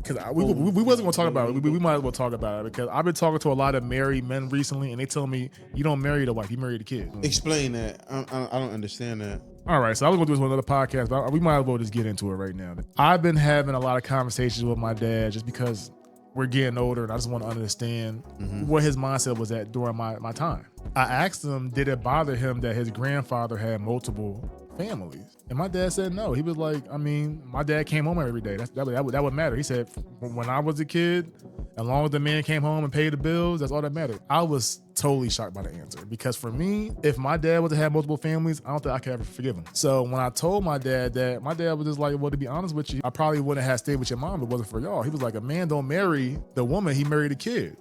because we wasn't gonna talk about it. We might as well talk about it because I've been talking to a lot of married men recently, and they tell me you don't marry the wife, you marry the kid. Explain that. I don't understand that. All right, so I was gonna do this on another podcast, but we might as well just get into it right now. I've been having a lot of conversations with my dad just because we're getting older, and I just want to understand what his mindset was at during my time. I asked him, did it bother him that his grandfather had multiple families? And my dad said no. He was like, I mean, my dad came home every day. That would matter. He said, when I was a kid, as long as the man came home and paid the bills, that's all that mattered. I was totally shocked by the answer because for me, if my dad was to have multiple families, I don't think I could ever forgive him. So when I told my dad that, my dad was just like, well, to be honest with you, I probably wouldn't have stayed with your mom if it wasn't for y'all. He was like, a man don't marry the woman, he married a kid.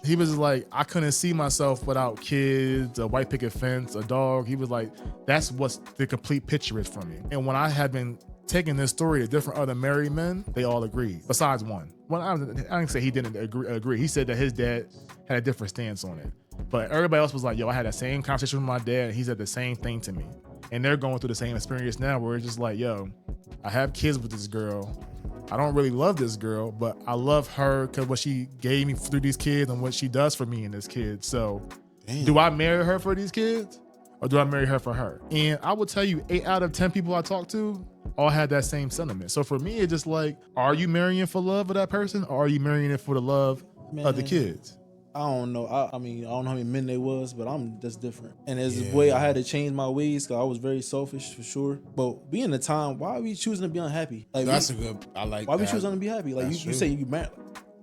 He was like, I couldn't see myself without kids, a white picket fence, a dog. He was like, that's what the complete picture is for me. And when I had been taking this story to different other married men, they all agreed, besides one. Well, I didn't say he didn't agree. He said that his dad had a different stance on it. But everybody else was like, yo, I had that same conversation with my dad, and he said the same thing to me. And they're going through the same experience now where it's just like, yo, I have kids with this girl. I don't really love this girl, but I love her because what she gave me through these kids and what she does for me and this kid. So do I marry her for these kids or do I marry her for her? And I will tell you, 8 out of 10 people I talked to all had that same sentiment. So for me, it's just like, are you marrying for love of that person or are you marrying it for the love of the kids? I don't know. I mean, I don't know how many men they was, but I'm just different. And there's a way I had to change my ways because I was very selfish for sure. But being the time, why are we choosing to be unhappy? Like That's a good. I like. Why that. we choosing to be happy? Like you True. say you married.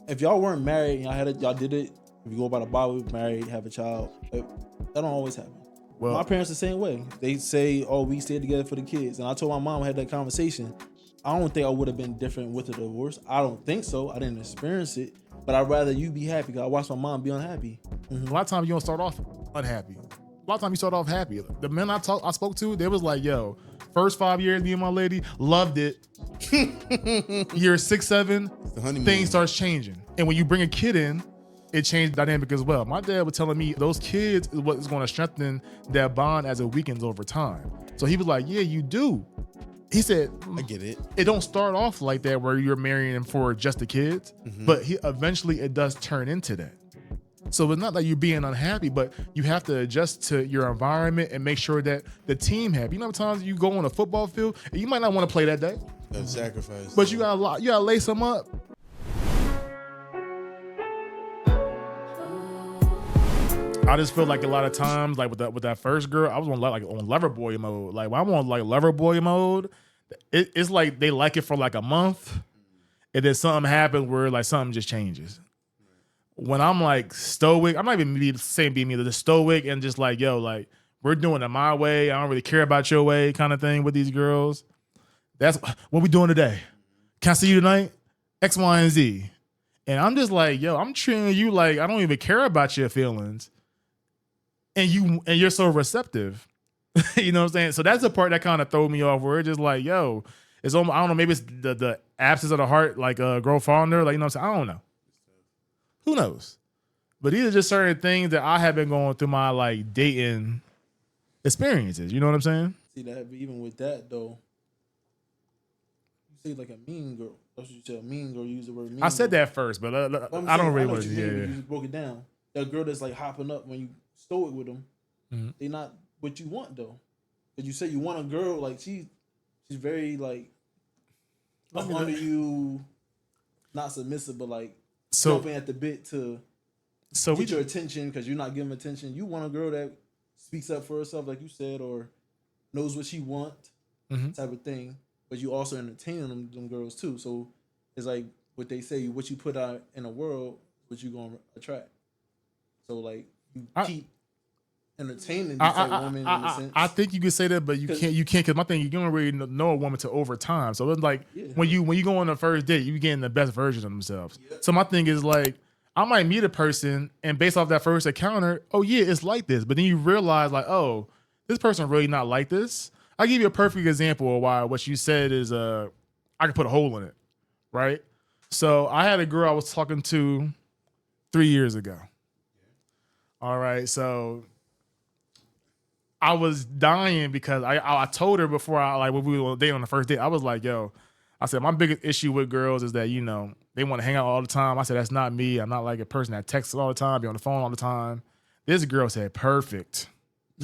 If y'all weren't married, y'all did it. If you go by the Bible, married, have a child. That don't always happen. Well, my parents the same way. They say, "Oh, we stay together for the kids." And I told my mom, I had that conversation. I don't think I would have been different with a divorce. I don't think so. I didn't experience it. But I'd rather you be happy because I watched my mom be unhappy. A lot of times you don't start off unhappy. A lot of times you start off happy. The men I spoke to, they was like, yo, first 5 years, me and my lady, loved it. Year 6, 7, things starts changing. And when you bring a kid in, it changed the dynamic as well. My dad was telling me those kids is what is going to strengthen that bond as it weakens over time. So he was like, yeah, you do. He said, I get it. It don't start off like that where you're marrying him for just the kids, but eventually it does turn into that. So it's not like you're being unhappy, but you have to adjust to your environment and make sure that the team happy. You know how many times you go on a football field and you might not want to play that day. That's sacrifice. But you gotta lace them up. I just feel like a lot of times, like with that first girl, I was on lover boy mode. Like when I'm on like lover boy mode, it's like they like it for like a month, and then something happens where like something just changes. When I'm like stoic, I'm not even saying being either just stoic and just like, yo, like we're doing it my way. I don't really care about your way, kind of thing with these girls. That's what we doing today. Can I see you tonight? X, Y, and Z. And I'm just like, yo, I'm treating you like I don't even care about your feelings. And you're so receptive. You know what I'm saying? So that's the part that kind of throw me off where it's just like, yo, it's almost, I don't know, maybe it's the absence of the heart, like grow fonder, like, you know what I'm saying? I don't know. Who knows? But these are just certain things that I have been going through my like dating experiences. You know what I'm saying? See that, but even with that though, you say like a mean girl. That's what you said. Mean girl. You use the word mean. I said girl. that first, but I don't really want to. Yeah. You just broke it down. That girl that's like hopping up when you stoic with them, they not what you want though. But you say you want a girl like she's very like up under you, not submissive, but like jumping at the bit to get your attention because you're not giving attention. You want a girl that speaks up for herself, like you said, or knows what she want, type of thing. But you also entertaining them girls too. So it's like what they say: what you put out in the world, what you gonna attract. So like you keep entertaining these type of women in a sense. I think you could say that, but you can't because my thing, you don't really know a woman to over time. So it's like when you go on the first date, you getting the best version of themselves. Yeah. So my thing is like I might meet a person and based off that first encounter, oh yeah, it's like this. But then you realize like, oh, this person really not like this. I'll give you a perfect example of why what you said is I could put a hole in it, right? So I had a girl I was talking to 3 years ago. All right, so I was dying because I told her before when we were dating on the first date, I was like, yo, I said, my biggest issue with girls is that, they want to hang out all the time. I said, that's not me. I'm not like a person that texts all the time, be on the phone all the time. This girl said, perfect.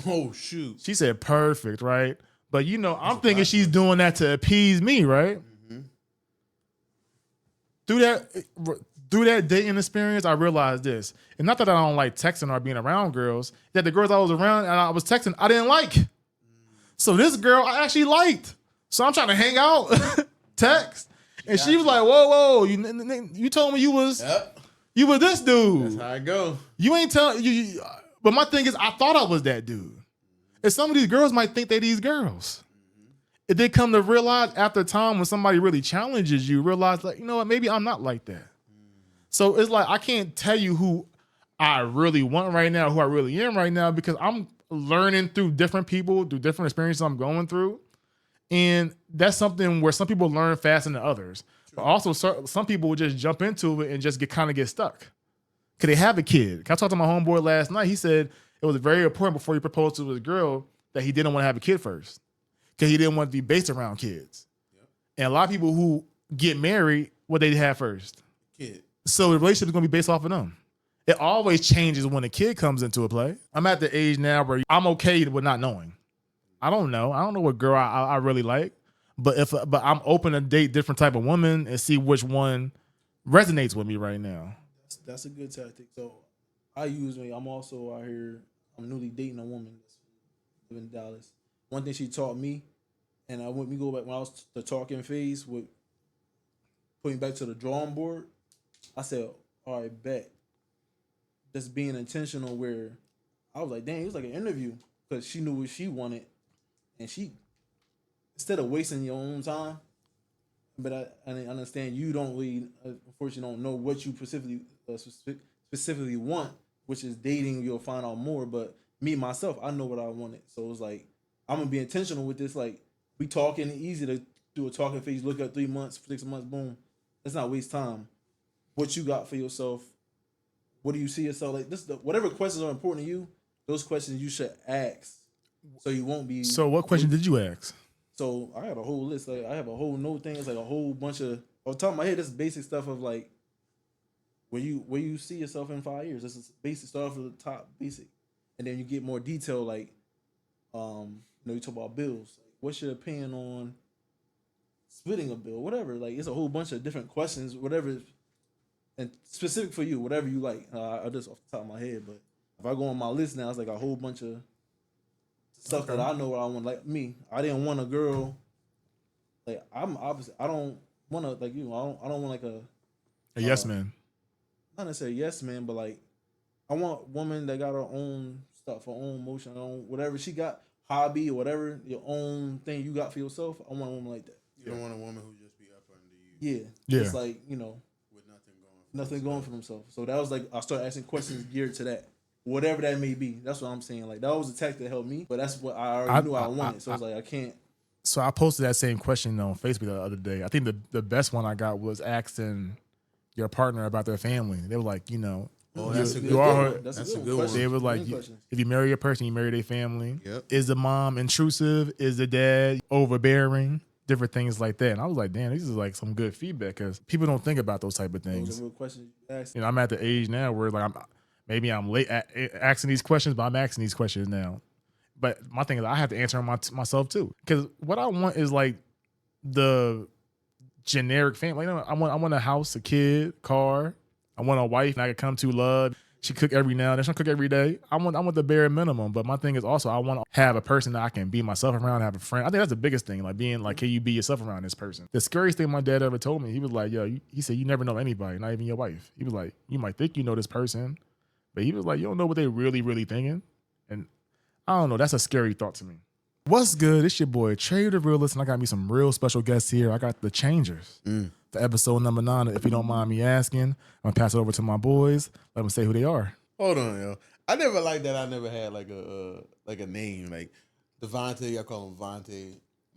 Oh, shoot. She said, perfect, right? But, I'm thinking she's doing that to appease me, right? Mm-hmm. Through that dating experience, I realized this. And not that I don't like texting or being around girls, that the girls I was around and I was texting, I didn't like. So this girl I actually liked. So I'm trying to hang out, text. And she was like, whoa, you told me you was this dude. That's how I go. You ain't telling you. But my thing is, I thought I was that dude. And some of these girls might think they these girls. If they come to realize after a time when somebody really challenges you, realize like, you know what, maybe I'm not like that. So it's like, I can't tell you who I really want right now, who I really am right now, because I'm learning through different people, through different experiences I'm going through. And that's something where some people learn faster than others. But also some people will just jump into it and just get stuck. Could they have a kid? I talked to my homeboy last night. He said it was very important before he proposed to his girl that he didn't want to have a kid first. Because he didn't want to be based around kids. Yep. And a lot of people who get married, what they have first? Kid. So the relationship is going to be based off of them. It always changes when a kid comes into a play. I'm at the age now where I'm okay with not knowing. I don't know. I don't know what girl I really like. But I'm open to date different type of women and see which one resonates with me right now. That's a good tactic. So I'm also out here, I'm newly dating a woman that's living in Dallas. One thing she taught me, and when we go back when I was the talking phase with putting back to the drawing board, I said, all right, bet. Just being intentional where I was like, dang, it was like an interview because she knew what she wanted. And she, instead of wasting your own time, but I understand you don't really, unfortunately, don't know what you specifically want, which is dating. You'll find out more. But me, myself, I know what I wanted. So it was like, I'm going to be intentional with this. Like, we talking, easy to do a talking phase, look at 3 months, 6 months, boom. Let's not waste time. What you got for yourself? What do you see yourself? Like, whatever questions are important to you, those questions you should ask. So you won't be. So what question did you ask? So I had a whole list. Like I have a whole note thing. It's like a whole bunch of off the top of my head. This basic stuff of like where you see yourself in 5 years. This is basic stuff at the top, basic, and then you get more detail. Like, you talk about bills. Like, what's your opinion on splitting a bill? Whatever. Like, it's a whole bunch of different questions. Whatever, and specific for you. Whatever you like. I just off the top of my head, but if I go on my list now, it's like a whole bunch of stuff that I know what I want. Like me, I didn't want a girl. Like I'm opposite. I don't want to like you. I don't want like a yes man. Not necessarily yes man, but like I want a woman that got her own stuff, her own emotion, her own whatever she got, hobby or whatever, your own thing you got for yourself. I want a woman like that. You don't want a woman who just be up under you. Yeah. It's like with nothing going for themselves. So that was like I started asking questions geared to that. Whatever that may be. That's what I'm saying. Like, that was a tactic that helped me, but that's what I already knew I wanted. So I was like, I can't. So I posted that same question on Facebook the other day. I think the best one I got was asking your partner about their family. They were like, that's a good one. That's a good one. They were like, if you marry a person, you marry their family. Yep. Is the mom intrusive? Is the dad overbearing? Different things like that. And I was like, damn, this is like some good feedback because people don't think about those type of things. Those are real questions you ask. I'm at the age now where like maybe I'm late asking these questions, but I'm asking these questions now. But my thing is I have to answer them myself too. Because what I want is like the generic family. I want a house, a kid, car. I want a wife and I can come to love. She cook every now and then. She don't cook every day. I want the bare minimum. But my thing is also I want to have a person that I can be myself around, have a friend. I think that's the biggest thing, like being like, can you be yourself around this person? The scariest thing my dad ever told me, he was like, he said, you never know anybody, not even your wife. He was like, you might think you know this person, but he was like, you don't know what they really, really thinking. And I don't know. That's a scary thought to me. What's good? It's your boy, Trey the Realist, and I got me some real special guests here. I got the Changers. For episode number 9, if you don't mind me asking, I'm going to pass it over to my boys. Let them say who they are. Hold on, yo. I never liked that. I never had like a name. Like Devontae, I call him Vontae.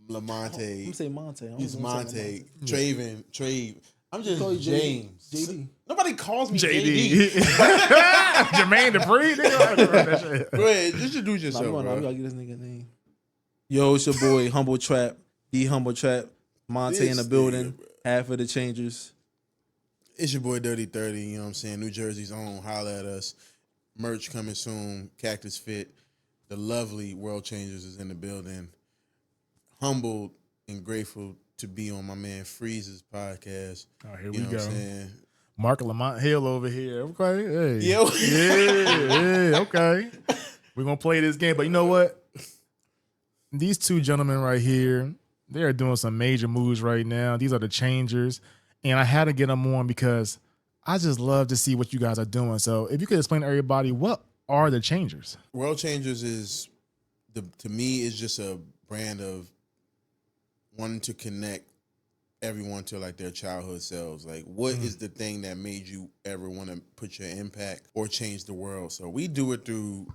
Lamonte. You say Monte. He's Monte. Traven. Trave. I'm just James. JD. Nobody calls me JD. Jermaine Dupri? Go ahead. Just introduce yourself, We bro. gotta get this nigga name. Yo, it's your boy, Humble Trap. The Humble Trap. Monte in the building. Half of the Changers. It's your boy Dirty 30, you know what I'm saying? New Jersey's own. Holla at us. Merch coming soon. Cactus Fit. The lovely World Changers is in the building. Humbled and grateful to be on my man Freeze's podcast. Oh, here you we know go. What I'm saying? Mark Lamont Hill over here. Okay. Hey. Yo. Yeah, okay. We're going to play this game. But you know what? These two gentlemen right here, they are doing some major moves right now. These are the Changers. And I had to get them on because I just love to see what you guys are doing. So if you could explain to everybody, what are the Changers? World Changers is, to me, is just a brand of wanting to connect everyone to like their childhood selves. Like, what is the thing that made you ever want to put your impact or change the world? So we do it through,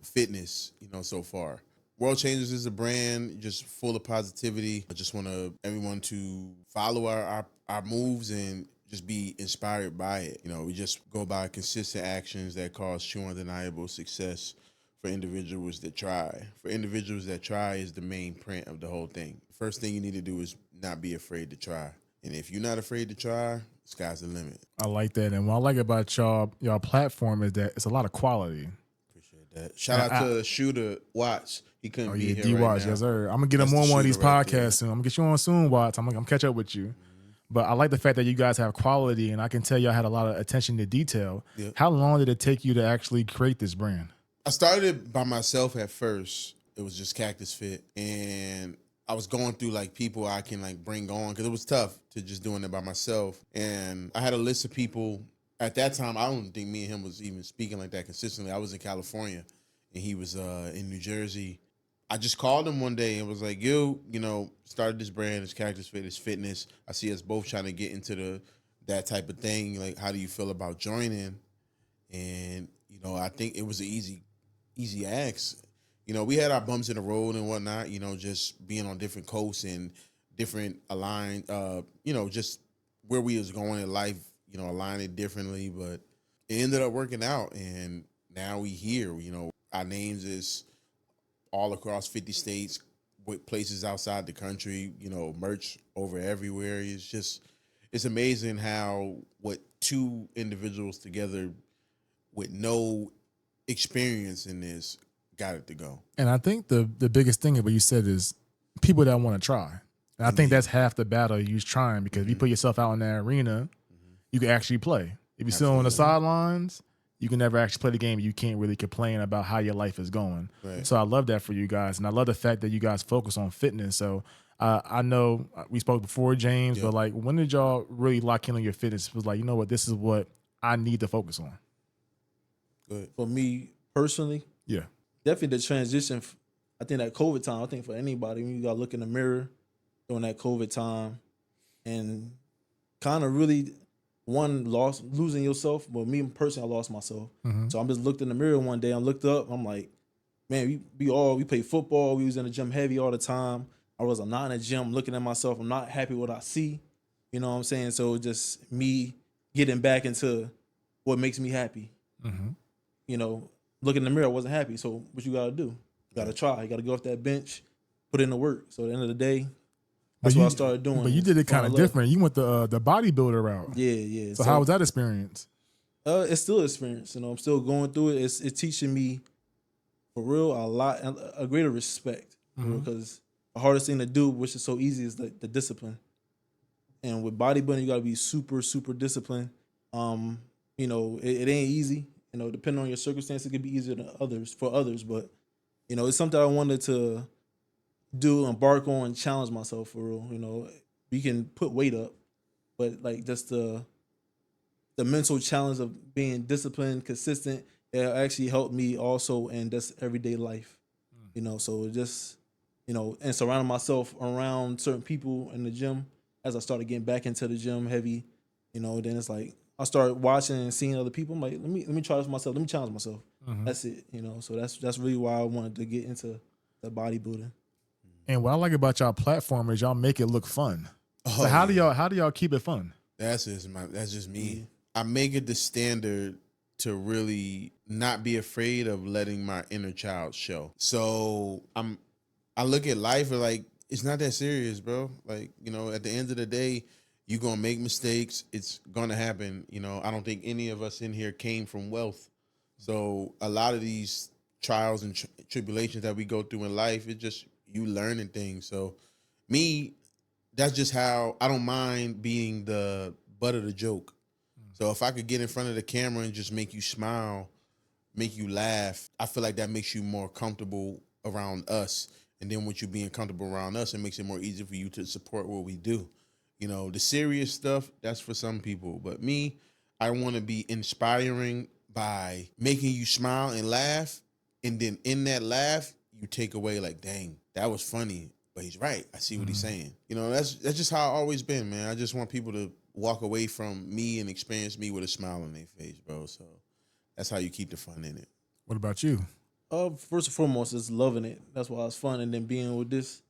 fitness, so far. World Changers is a brand just full of positivity. I just want everyone to follow our moves and just be inspired by it. We just go by consistent actions that cause true undeniable success for individuals that try. For individuals that try is the main print of the whole thing. First thing you need to do is not be afraid to try. And if you're not afraid to try, sky's the limit. I like that. And what I like about y'all platform is that it's a lot of quality. Appreciate that. Shout out to Shooter Watts. He couldn't be here D-Watch, right now. Yes, sir. I'm going to get him on one of these podcasts soon. I'm going to get you on soon, Watts. I'm going to catch up with you. But I like the fact that you guys have quality, and I can tell y'all had a lot of attention to detail. Yep. How long did it take you to actually create this brand? I started by myself at first. It was just Cactus Fit. And I was going through like people I can like bring on because it was tough to just doing it by myself. And I had a list of people. At that time, I don't think me and him was even speaking like that consistently. I was in California and he was in New Jersey. I just called him one day and was like, started this brand, it's Cactus Fit, it's fitness. I see us both trying to get into that type of thing. Like, how do you feel about joining? And, I think it was an easy ask. We had our bumps in the road and whatnot, just being on different coasts and different aligned, just where we was going in life, aligning differently. But it ended up working out. And now we here, our names is all across 50 states, with places outside the country, merch over everywhere. It's amazing how what two individuals together with no experience in this got it to go. And I think the biggest thing of what you said is people that want to try. And I think that's half the battle, you trying, because if you put yourself out in that arena, you can actually play. If you're still on the sidelines, you can never actually play the game. You can't really complain about how your life is going. Right. So I love that for you guys. And I love the fact that you guys focus on fitness. So I know we spoke before, James, but like, when did y'all really lock in on your fitness? It was like, you know what, this is what I need to focus on. Good. For me personally, definitely the transition. I think that COVID time, I think for anybody, when you got to look in the mirror during that COVID time and kind of really losing yourself. But me personally, I lost myself. Mm-hmm. So I'm just looked in the mirror one day. I looked up. I'm like, man, we played football. We was in the gym heavy all the time. I'm not in the gym looking at myself. I'm not happy with what I see. You know what I'm saying? So just me getting back into what makes me happy. Mm-hmm. Look in the mirror, I wasn't happy. So what you got to do? You got to try. You got to go off that bench, put in the work. So at the end of the day, that's what I started doing. But you did it kind of different. You went the bodybuilder route. Yeah. So how was that experience? It's still an experience. I'm still going through it. It's teaching me, for real, a greater respect. Because the hardest thing to do, which is so easy, is the discipline. And with bodybuilding, you got to be super, super disciplined. It ain't easy. Depending on your circumstances, it could be easier than for others. But, it's something I wanted to embark on, challenge myself for real. You can put weight up, but like just the mental challenge of being disciplined, consistent, it actually helped me also in just everyday life. So just, and surrounding myself around certain people in the gym as I started getting back into the gym heavy, then it's like I started watching and seeing other people. I'm like, let me try this myself. Let me challenge myself. Mm-hmm. That's it. So that's really why I wanted to get into the bodybuilding. And what I like about y'all platform is y'all make it look fun. So how do y'all keep it fun? That's just me. Yeah. I make it the standard to really not be afraid of letting my inner child show. So I look at life like it's not that serious, bro. Like, you know, at the end of the day, you're gonna make mistakes. It's gonna happen. You know, I don't think any of us in here came from wealth. So a lot of these trials and tribulations that we go through in life, it's just you learning things. So me, that's just how I don't mind being the butt of the joke. So if I could get in front of the camera and just make you smile, make you laugh, I feel like that makes you more comfortable around us. And then with you being comfortable around us, it makes it more easy for you to support what we do. You know, the serious stuff, that's for some people. But me, I want to be inspiring by making you smile and laugh. And then in that laugh, you take away like, dang, that was funny. But he's right. I see what he's saying. You know, that's just how I've always been, man. I just want people to walk away from me and experience me with a smile on their face, bro. So that's how you keep the fun in it. What about you? First and foremost, is loving it. That's why it's fun, and then being with this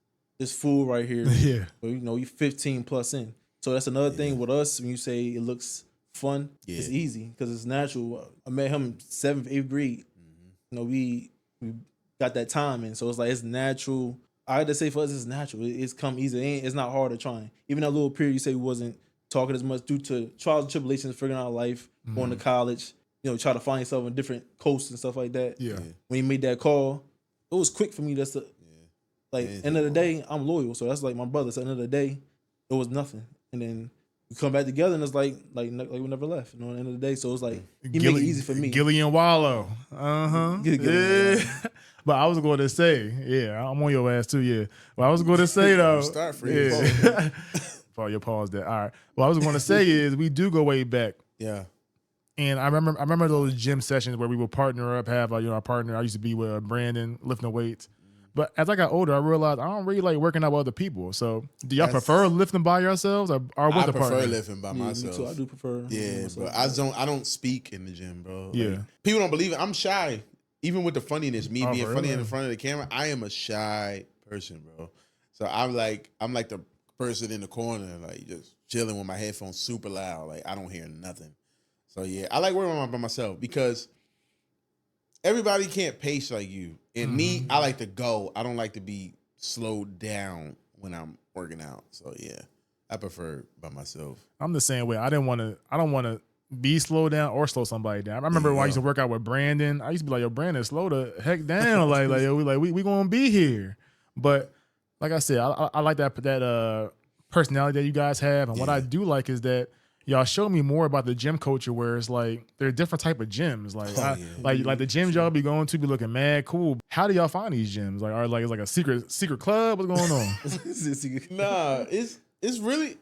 fool right here. Yeah. So, you know, you 15 plus in. So that's another thing with us. When you say it looks fun, it's easy because it's natural. I met him 7th, 8th grade. You know, we got that time in, so it's like it's natural. I had to say for us, it's natural. It's come easy. It's not hard to try. Even that little period you say we wasn't talking as much due to trials and tribulations, figuring out life, going to college, you know, try to find yourself on different coasts and stuff like that. Yeah. When he made that call, it was quick for me. That's the end of the day, I'm loyal. So that's like my brother. So at the end of the day, it was nothing. And then we come back together and it's like we never left. You know, at the end of the day. So it's like he made it easy for me. Gilly and Wallow. Yeah. But I was going to say, I'm on your ass too, yeah. But I was going to say though. Start for you. Yeah. For your pause there. All right. What I was going to say is we do go way back. Yeah. And I remember those gym sessions where we would partner up, have our partner. I used to be with Brandon lifting weights. But as I got older, I realized I don't really like working out with other people. So do y'all prefer lifting by yourselves or with the partner? I prefer lifting by myself. Me too. I do prefer. Yeah, but I don't speak in the gym, bro. Yeah. Like, people don't believe it. I'm shy. Even with the funniness, me being funny really? in front of the camera, I am a shy person, bro. So I'm like the person in the corner, like just chilling with my headphones super loud. Like I don't hear nothing. So yeah, I like working by myself because everybody can't pace like you. And me, I like to go. I don't like to be slowed down when I'm working out. So yeah, I prefer by myself. I'm the same way. I don't want to be slowed down or slow somebody down. I remember when I used to work out with Brandon. I used to be like, "Yo, Brandon, slow the heck down!" we gonna be here. But like I said, I like that personality that you guys have, and what I do like is that y'all show me more about the gym culture, where it's like there are different type of gyms. Like like the gyms y'all be going to be looking mad cool. How do y'all find these gyms? Like, it's like a secret club? What's going on? Nah, it's really.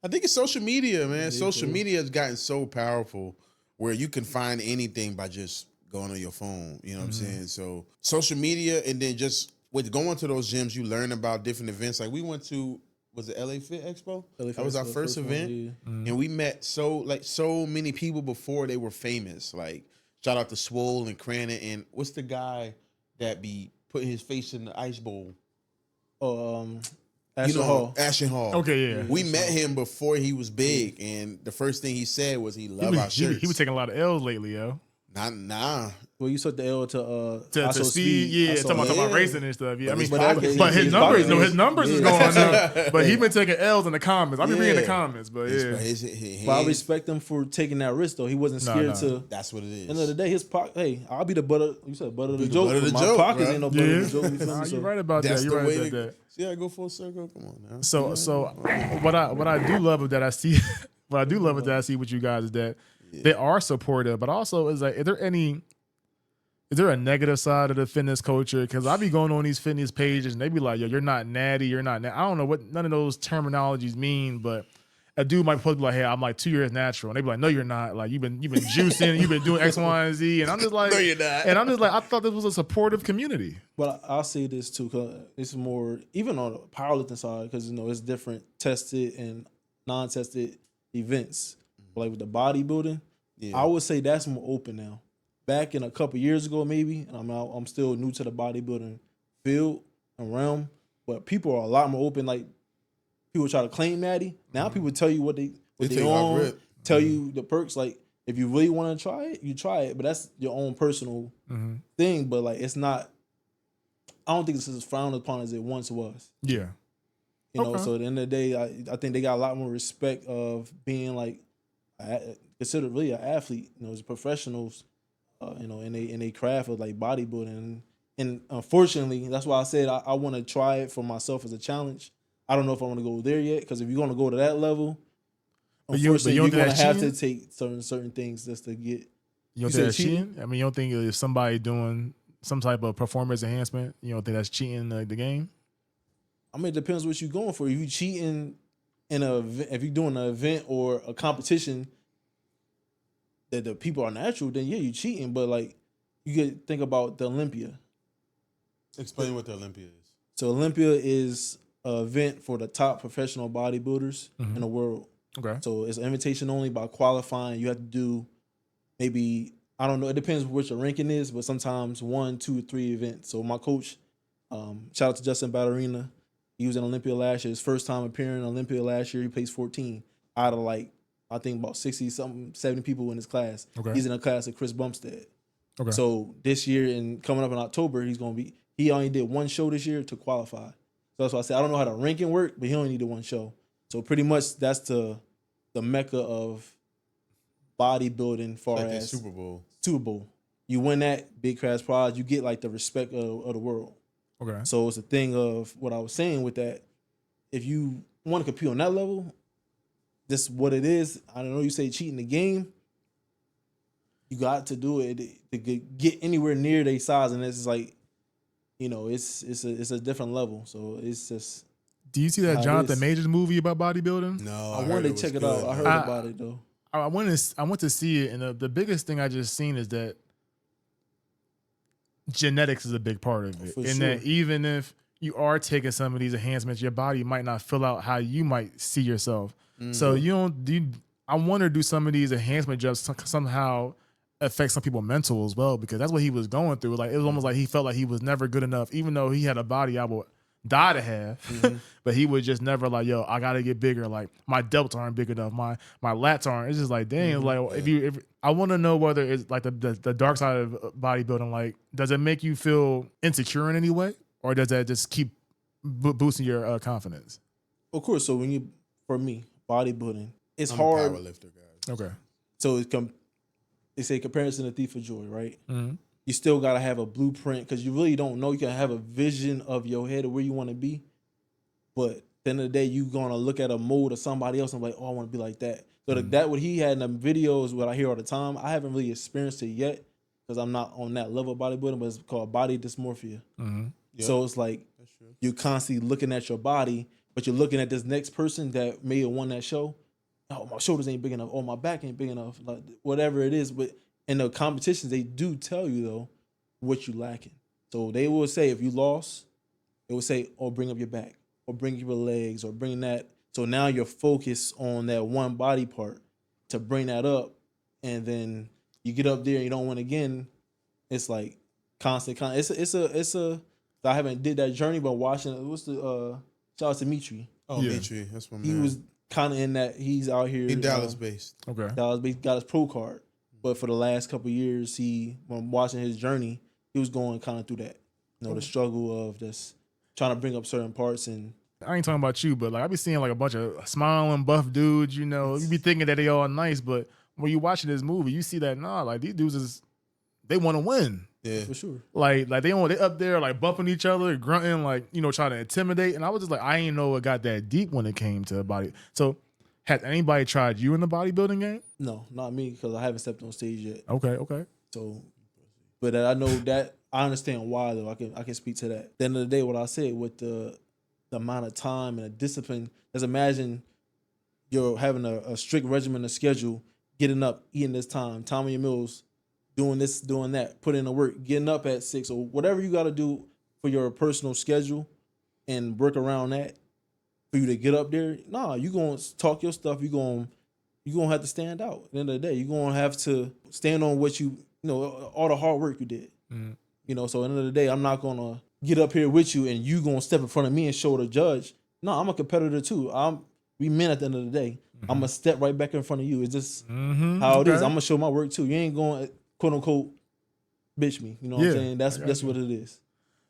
I think it's social media, man. Social media has gotten so powerful where you can find anything by just going on your phone. You know what I'm saying? So social media, and then just with going to those gyms, you learn about different events. Like we went to, was it LA Fit Expo? That was our first event. And we met so many people before they were famous. Like shout out to Swole and Cranon. And what's the guy that be putting his face in the ice bowl? Ashton Hall. Okay, yeah. We met him before he was big, and the first thing he said was he loved our shirts. He was taking a lot of L's lately, yo. Nah. Well, you took the L to speed, yeah. Talking about racing and stuff, yeah. But his numbers is going up. But he been taking L's in the comments. I been reading the comments, but yeah. But I respect him for taking that risk though. He wasn't scared to. That's what it is. End of the day, his pocket. Hey, I'll be the butter. You said butter of the joke. Butter of the my joke, pockets bro. ain't no butter of the joke. You're right about that. You're right about that. See how I go full circle? Come on now. So what I do love is that I see with you guys is that they are supportive, but also is like, is there a negative side of the fitness culture? Because I be going on these fitness pages and they be like, yo, you're not natty, you're not I don't know what none of those terminologies mean, but a dude might supposed to be like, hey, I'm like 2 years natural. And they be like, no, you're not. Like you've been juicing, you've been doing X, Y, and Z. And I'm just like, no, you're not. And I'm just like, I thought this was a supportive community. But I'll say this too, because it's more, even on the powerlifting side, because it's different tested and non-tested events. But like with the bodybuilding, I would say that's more open now. Back in a couple years ago, maybe, and I'm still new to the bodybuilding field and realm, but people are a lot more open. Like people try to claim natty. Now people tell you what they own, tell you the perks. Like if you really want to try it, you try it, but that's your own personal thing. But like it's not. I don't think it's as frowned upon as it once was. Yeah. You know, so at the end of the day, I think they got a lot more respect of being like considered really an athlete, you know, as professionals, you know, in a craft of like bodybuilding. And unfortunately, that's why I said I want to try it for myself as a challenge. I don't know if I want to go there yet, because if you're going to go to that level, unfortunately, you're going to have to take certain things just to get. You don't think that's cheating? I mean, you don't think if somebody doing some type of performance enhancement, you don't think that's cheating the game? I mean, it depends what you're going for. If you cheating if you're doing an event or a competition that the people are natural, then yeah, you're cheating. But like, you get think about the Olympia. Explain what the Olympia is. So Olympia is an event for the top professional bodybuilders in the world. Okay. So it's an invitation only. By qualifying, you have to do maybe, I don't know, it depends what your ranking is, but sometimes 1, 2, 3 events. So my coach, shout out to Justin Ballerina. He was in Olympia last year. His first time appearing in Olympia last year, he placed 14 out of like, I think about 60-something, 70 people in his class. Okay. He's in a class of Chris Bumstead. Okay. So this year and coming up in October, he only did 1 show this year to qualify. So that's why I said I don't know how the ranking work, but he only needed 1 show. So pretty much that's the mecca of bodybuilding far like as Super Bowl. Super Bowl. You win that big cash prize, you get like the respect of the world. Okay. So it's a thing of what I was saying with that. If you want to compete on that level, this is what it is. I don't know, you say cheating the game. You got to do it to get anywhere near their size, and it's like, you know, it's a different level. So it's just. Do you see that Jonathan Majors movie about bodybuilding? No, I wanted to check it out. I heard about it though. I went to see it, and the biggest thing I just seen is that genetics is a big part of it, and that even if you are taking some of these enhancements, your body might not fill out how you might see yourself. Mm-hmm. So I wonder, do some of these enhancement jobs somehow affect some people mental as well? Because that's what he was going through. Like, it was almost like he felt like he was never good enough, even though he had a body I would die to have. Mm-hmm. But he was just never like, yo, I gotta get bigger. Like, my delts aren't big enough. My lats aren't. It's just like, dang. Mm-hmm. Like, if I want to know whether it's like the dark side of bodybuilding. Like, does it make you feel insecure in any way, or does that just keep boosting your confidence? Of course. So for me, bodybuilding, it's hard. I'm a powerlifter, guys. Okay. So they say comparison to thief of joy, right? Mm-hmm. You still gotta have a blueprint, because you really don't know. You can have a vision of your head of where you want to be, but at the end of the day, you gonna look at a mold of somebody else and be like, oh, I want to be like that. So that what he had in the videos, what I hear all the time, I haven't really experienced it yet because I'm not on that level of bodybuilding, but it's called body dysmorphia. Mm-hmm. Yep. So it's like you're constantly looking at your body, but you're looking at this next person that may have won that show. Oh, my shoulders ain't big enough. Oh, my back ain't big enough. Like, whatever it is. But in the competitions, they do tell you, though, what you lacking. So they will say, if you lost, they will say, oh, bring up your back, or bring your legs, or bring that. So now you're focused on that one body part to bring that up. And then you get up there and you don't win again. It's like constant. I haven't did that journey, but watching, what's the, shout out to Mitri. Oh, yeah. Mitri, that's my man. He was kind of in that, he's out here. He's Dallas-based. Okay. Dallas-based, got his pro card. But for the last couple of years, when watching his journey, he was going kind of through that. You know, the struggle of just trying to bring up certain parts. And I ain't talking about you, but like I be seeing like a bunch of smiling buff dudes, you know, you be thinking that they all nice, but when you watching this movie, you see that, like these dudes they want to win. Yeah, for sure. Like they up there like bumping each other, grunting, like, you know, trying to intimidate. And I was just like, I ain't know it got that deep when it came to body. So has anybody tried you in the bodybuilding game? No, not me, because I haven't stepped on stage yet. Okay. So, but I know that I understand why, though. I can speak to that. At the end of the day, what I said with the amount of time and the discipline. Let's imagine you're having a strict regimen, a schedule, getting up, eating this time of your meals, doing this, doing that, putting in the work, getting up at 6 or whatever you got to do for your personal schedule and work around that for you to get up there. Nah, you going to talk your stuff. You're going to have to stand out. At the end of the day, you're going to have to stand on what you know, all the hard work you did. Mm-hmm. You know, so at the end of the day, I'm not going to get up here with you and you going to step in front of me and show the judge. No, I'm a competitor too. We men at the end of the day. Mm-hmm. I'm going to step right back in front of you. It's just how it is. I'm going to show my work too. You ain't going to, quote unquote, bitch me. You know what I'm saying? That's what it is.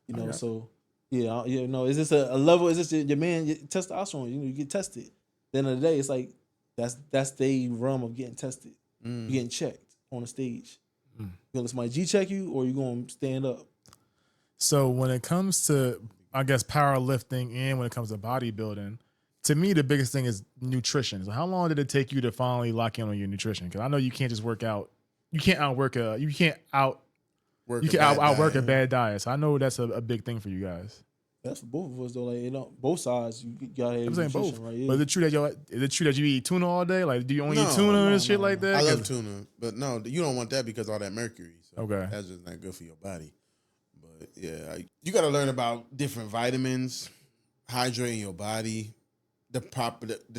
You know, so Yeah, no. Is this a level? Is this your man? Your testosterone? You get tested. At the end of the day, it's like that's the realm of getting tested. You getting checked on the stage. You gonna let somebody G check you, or you gonna stand up? So when it comes to, I guess, powerlifting and when it comes to bodybuilding, to me the biggest thing is nutrition. So how long did it take you to finally lock in on your nutrition? Because I know you can't just work out. You can't outwork a bad diet. So I know that's a big thing for you guys. That's for both of us though. Like both sides, you gotta have I'm saying nutrition, both. right? Yeah. But is it true that you eat tuna all day? Like, do you only eat tuna and shit like that? I love tuna, but no, you don't want that because all that mercury. So okay, that's just not good for your body. But yeah, you got to learn about different vitamins, hydrating your body. The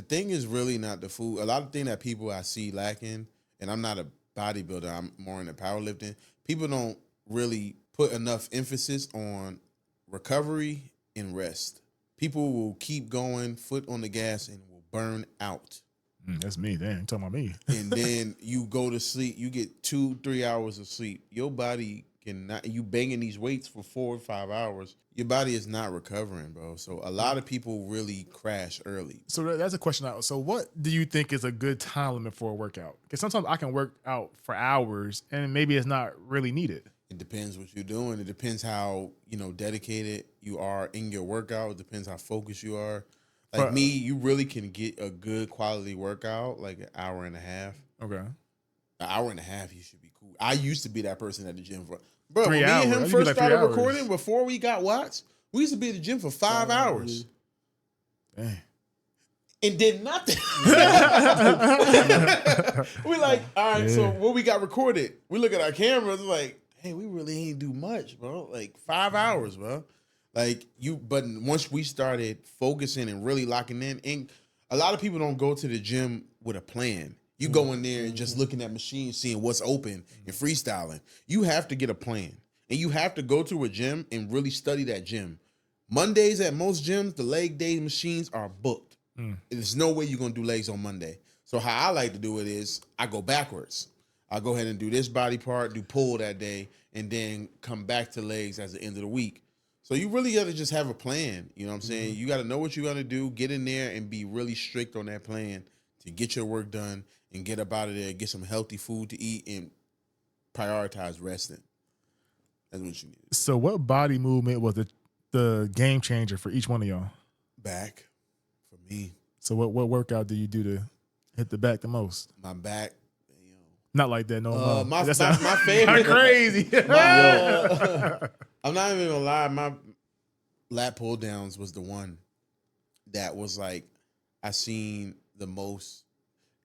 thing is really not the food. A lot of things that people I see lacking, and I'm not a bodybuilder. I'm more into powerlifting. People don't really put enough emphasis on recovery and rest. People will keep going, foot on the gas, and will burn out. That's me. Damn, you talking about me. And then you go to sleep. You get 2-3 hours of sleep. Your body cannot. You banging these weights for 4 or 5 hours. Your body is not recovering, bro. So a lot of people really crash early. So that's a question. So what do you think is a good time limit for a workout? Because sometimes I can work out for hours, and maybe it's not really needed. It depends what you're doing. It depends how, dedicated you are in your workout. It depends how focused you are. Like me, you really can get a good quality workout, like an hour and a half. Okay. An hour and a half, you should be cool. I used to be that person at the gym for, bro, 3 when hours. me and him first started recording, before we got watts, we used to be at the gym for 5 hours. Dang. And did nothing. We like, all right, so what we got recorded, we look at our cameras like, hey, we really ain't do much, bro. Like 5 hours, bro. But once we started focusing and really locking in, and a lot of people don't go to the gym with a plan. You go in there and just looking at machines, seeing what's open and freestyling. You have to get a plan. And you have to go to a gym and really study that gym. Mondays at most gyms, the leg day machines are booked. There's no way you're going to do legs on Monday. So how I like to do it is I go backwards. I'll go ahead and do this body part, do pull that day, and then come back to legs at the end of the week. So you really got to just have a plan. You know what I'm saying? You got to know what you're going to do, get in there and be really strict on that plan to get your work done and get up out of there, get some healthy food to eat, and prioritize resting. That's what you need. So what body movement was the game changer for each one of y'all? Back for me. So what workout do you do to hit the back the most? My back. Not like that, no. My favorite. Crazy. I'm not even gonna lie. My lat pull downs was the one that was like I seen the most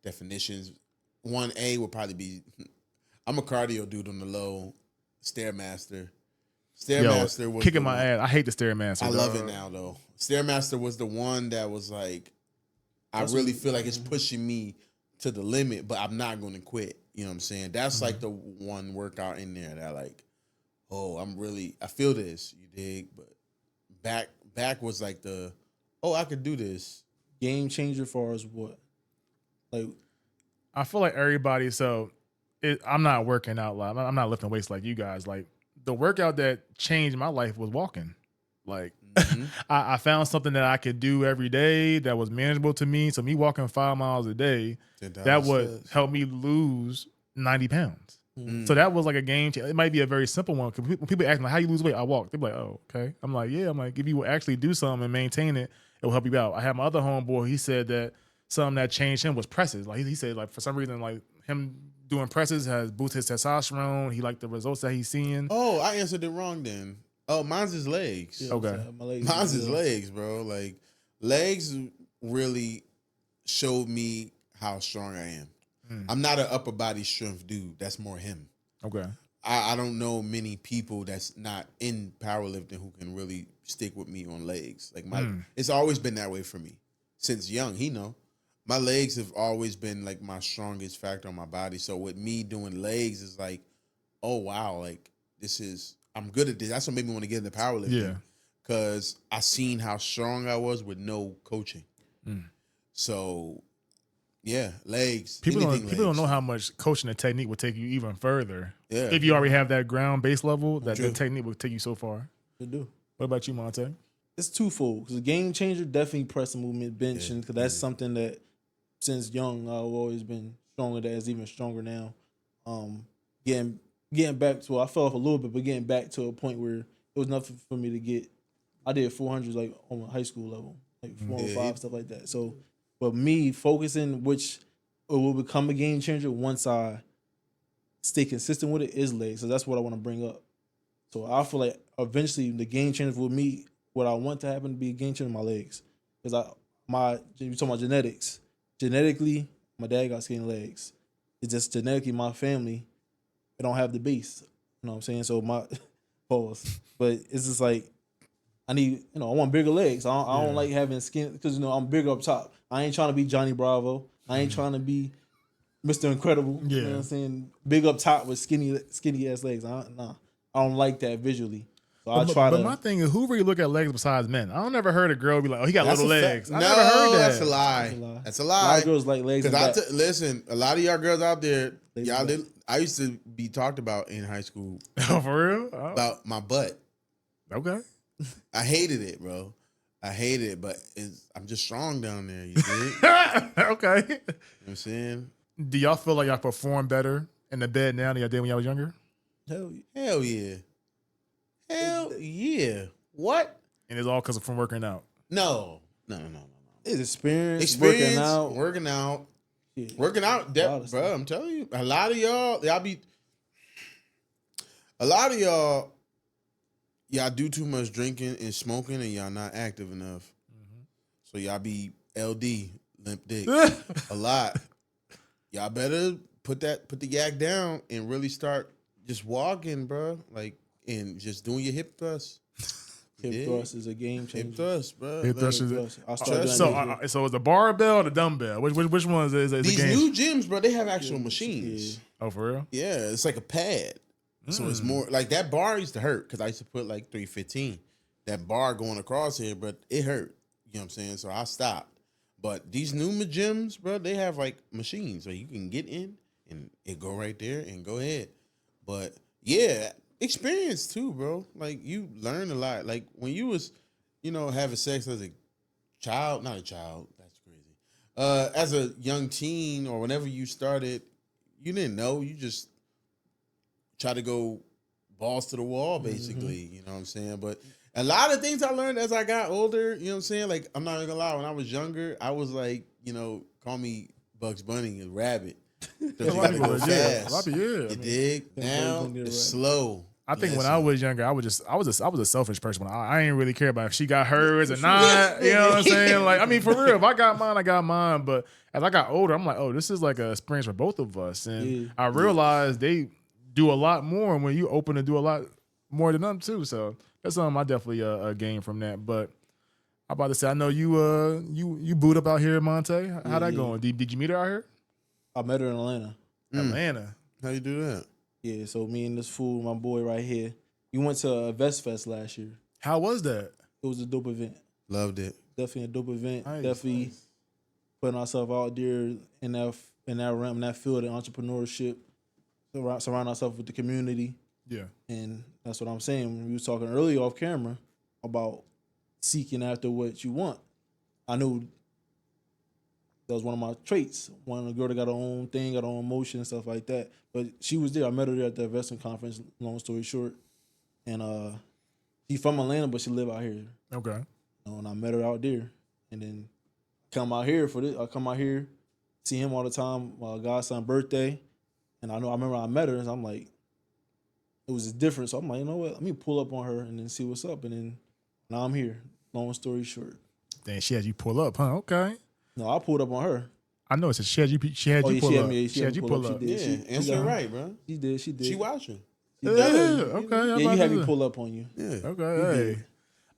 definitions. 1A would probably be. I'm a cardio dude on the low. Stairmaster. Stairmaster was kicking my ass. I hate the Stairmaster. I love it now though. Stairmaster was the one that was like I really feel like it's pushing me to the limit, but I'm not going to quit. You know what I'm saying? That's like the one workout in there that like, I feel this, you dig? But back was like I could do this. Game changer for us, what? Like, I feel like everybody, I'm not working out loud. I'm not lifting weights like you guys. Like, the workout that changed my life was walking. Like, I found something that I could do every day that was manageable to me. So me walking 5 miles a day, that would help me lose 90 pounds. So that was like a game changer. It might be a very simple one. Because when people ask me, how you lose weight? I walk. They're like, oh, okay. I'm like, yeah. I'm like, if you will actually do something and maintain it, it will help you out. I had my other homeboy. He said that something that changed him was presses. Like he said, like for some reason, like him doing presses has boosted his testosterone. He liked the results that he's seeing. Oh, I answered it wrong then. Oh, mine's his legs. Yeah, okay. Mine's his legs, bro. Like, legs really showed me how strong I am. I'm not an upper body strength dude. That's more him. Okay. I don't know many people that's not in powerlifting who can really stick with me on legs. Like, it's always been that way for me. Since young, my legs have always been, like, my strongest factor on my body. So with me doing legs is like, oh, wow, like, I'm good at this. That's what made me want to get into powerlifting. Yeah. Because I seen how strong I was with no coaching. So, yeah, legs. People don't know how much coaching and technique will take you even further. Yeah. If you already have that ground base level, that the technique will take you so far. They do. What about you, Monte? It's twofold. Because a game changer, definitely press and movement, benching. Because that's something that since young I've always been stronger. That is even stronger now. Getting back to, I fell off a little bit, but getting back to a point where it was nothing for me to get. I did 400s like on a high school level, like 405 stuff like that. So, but me focusing, which will become a game changer once I stay consistent with it, is legs. So that's what I want to bring up. So I feel like eventually the game changer for me, what I want to happen to be a game changer, my legs, because you talking about genetics. Genetically, my dad got skinny legs. It's just genetically my family. I don't have the base. You know what I'm saying? So my pause. But it's just like I need, I want bigger legs. I don't like having skin because I'm bigger up top. I ain't trying to be Johnny Bravo. I ain't trying to be Mr. Incredible. Yeah. You know what I'm saying? Big up top with skinny ass legs. I don't like that visually. So But my thing is, who really look at legs besides men? I don't never heard a girl be like, "Oh, he got little legs." I never heard that. That's a lie. That's a lie. A lot of girls like legs. Listen, a lot of y'all girls out there, I used to be talked about in high school. Oh, for real? Oh. About my butt. Okay. I hated it, bro. I hated it, but I'm just strong down there. You dig? Okay. You know what I'm saying? Do y'all feel like y'all perform better in the bed now than y'all did when y'all was younger? Hell yeah. Hell yeah. What? And it's all because of from working out. No. It's experience working out. Yeah. Working out, bro. I'm telling you, a lot of y'all do too much drinking and smoking, and y'all not active enough. Mm-hmm. So y'all be LD, limp dick, a lot. Y'all better put the yak down and really start just walking, bro. Like, and just doing your hip thrusts. Hip thrust is a game changer. Hip thrust, bro. Hip thrust is so it's the barbell or the dumbbell? Which one is these the game? new gyms, bro? They have actual machines. Yeah. Oh, for real? Yeah, it's like a pad. So it's more like that bar used to hurt because I used to put like 315. That bar going across here, but it hurt. You know what I'm saying? So I stopped. But these new gyms, bro, they have like machines where you can get in and it go right there and go ahead. But yeah, experience too, bro. Like you learn a lot. Like when you was, having sex as a child, not a child, that's crazy. As a young teen or whenever you started, you didn't know. You just try to go balls to the wall, basically. You know what I'm saying? But a lot of things I learned as I got older, you know what I'm saying? Like, I'm not gonna lie, when I was younger, I was like, call me Bugs Bunny and Rabbit. Because you gotta go fast. You dig? Now it's slow. I think when I was younger, I was a selfish person. I ain't really care about if she got hers or not. You know what I'm saying? Like, I mean, for real, if I got mine, I got mine. But as I got older, I'm like, oh, this is like an experience for both of us. And I realized they do a lot more when you open to do a lot more than them too. So that's something I definitely gained from that. But I'm about to say, I know you boot up out here in Monte. How that going? Did you meet her out here? I met her in Atlanta. Atlanta. How you do that? Yeah, so me and this fool, my boy right here, we went to a Vest Fest last year. How was that? It was a dope event. Loved it. Definitely a dope event. Nice, Definitely putting ourselves out there in that realm, in that field of entrepreneurship. Surround ourselves with the community. Yeah. And that's what I'm saying. We was talking earlier off camera about seeking after what you want. I knew that was one of my traits. One of the girl that got her own thing, got her own motion and stuff like that. But she was there. I met her there at the investment conference, long story short. And she's from Atlanta, but she live out here. Okay. And I met her out there. And then come out here for this. I come out here, see him all the time, my godson's birthday. And I remember I met her, and I'm like, it was different. So I'm like, you know what? Let me pull up on her and then see what's up. And then now I'm here. Long story short. Then she had you pull up, huh? Okay. No, I pulled up on her. I know. She had you pull up. She had you pull up. She did. Yeah, answer right, bro. She did. She watching. Okay. Yeah, you had me pull up on you. Yeah. Okay. Hey.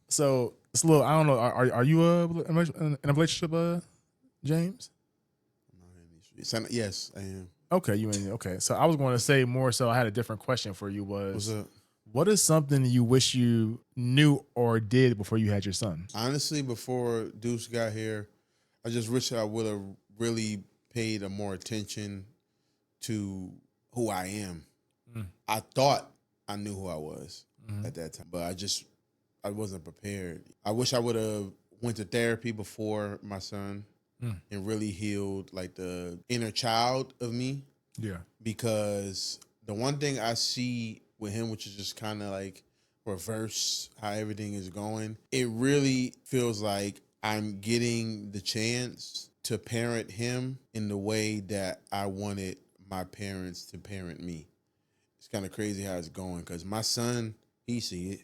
So it's a little. I don't know. Are you in a relationship, James? Yes, I am. Okay, you in? Okay. So I was going to say more. So I had a different question for you. What's up? What is something you wish you knew or did before you had your son? Honestly, before Deuce got here, I just wish I would have really paid more attention to who I am. I thought I knew who I was at that time, but I wasn't prepared. I wish I would have went to therapy before my son and really healed like the inner child of me. Yeah. Because the one thing I see with him, which is just kind of like reverse how everything is going, it really feels like I'm getting the chance to parent him in the way that I wanted my parents to parent me. It's kind of crazy how it's going because my son, he see it.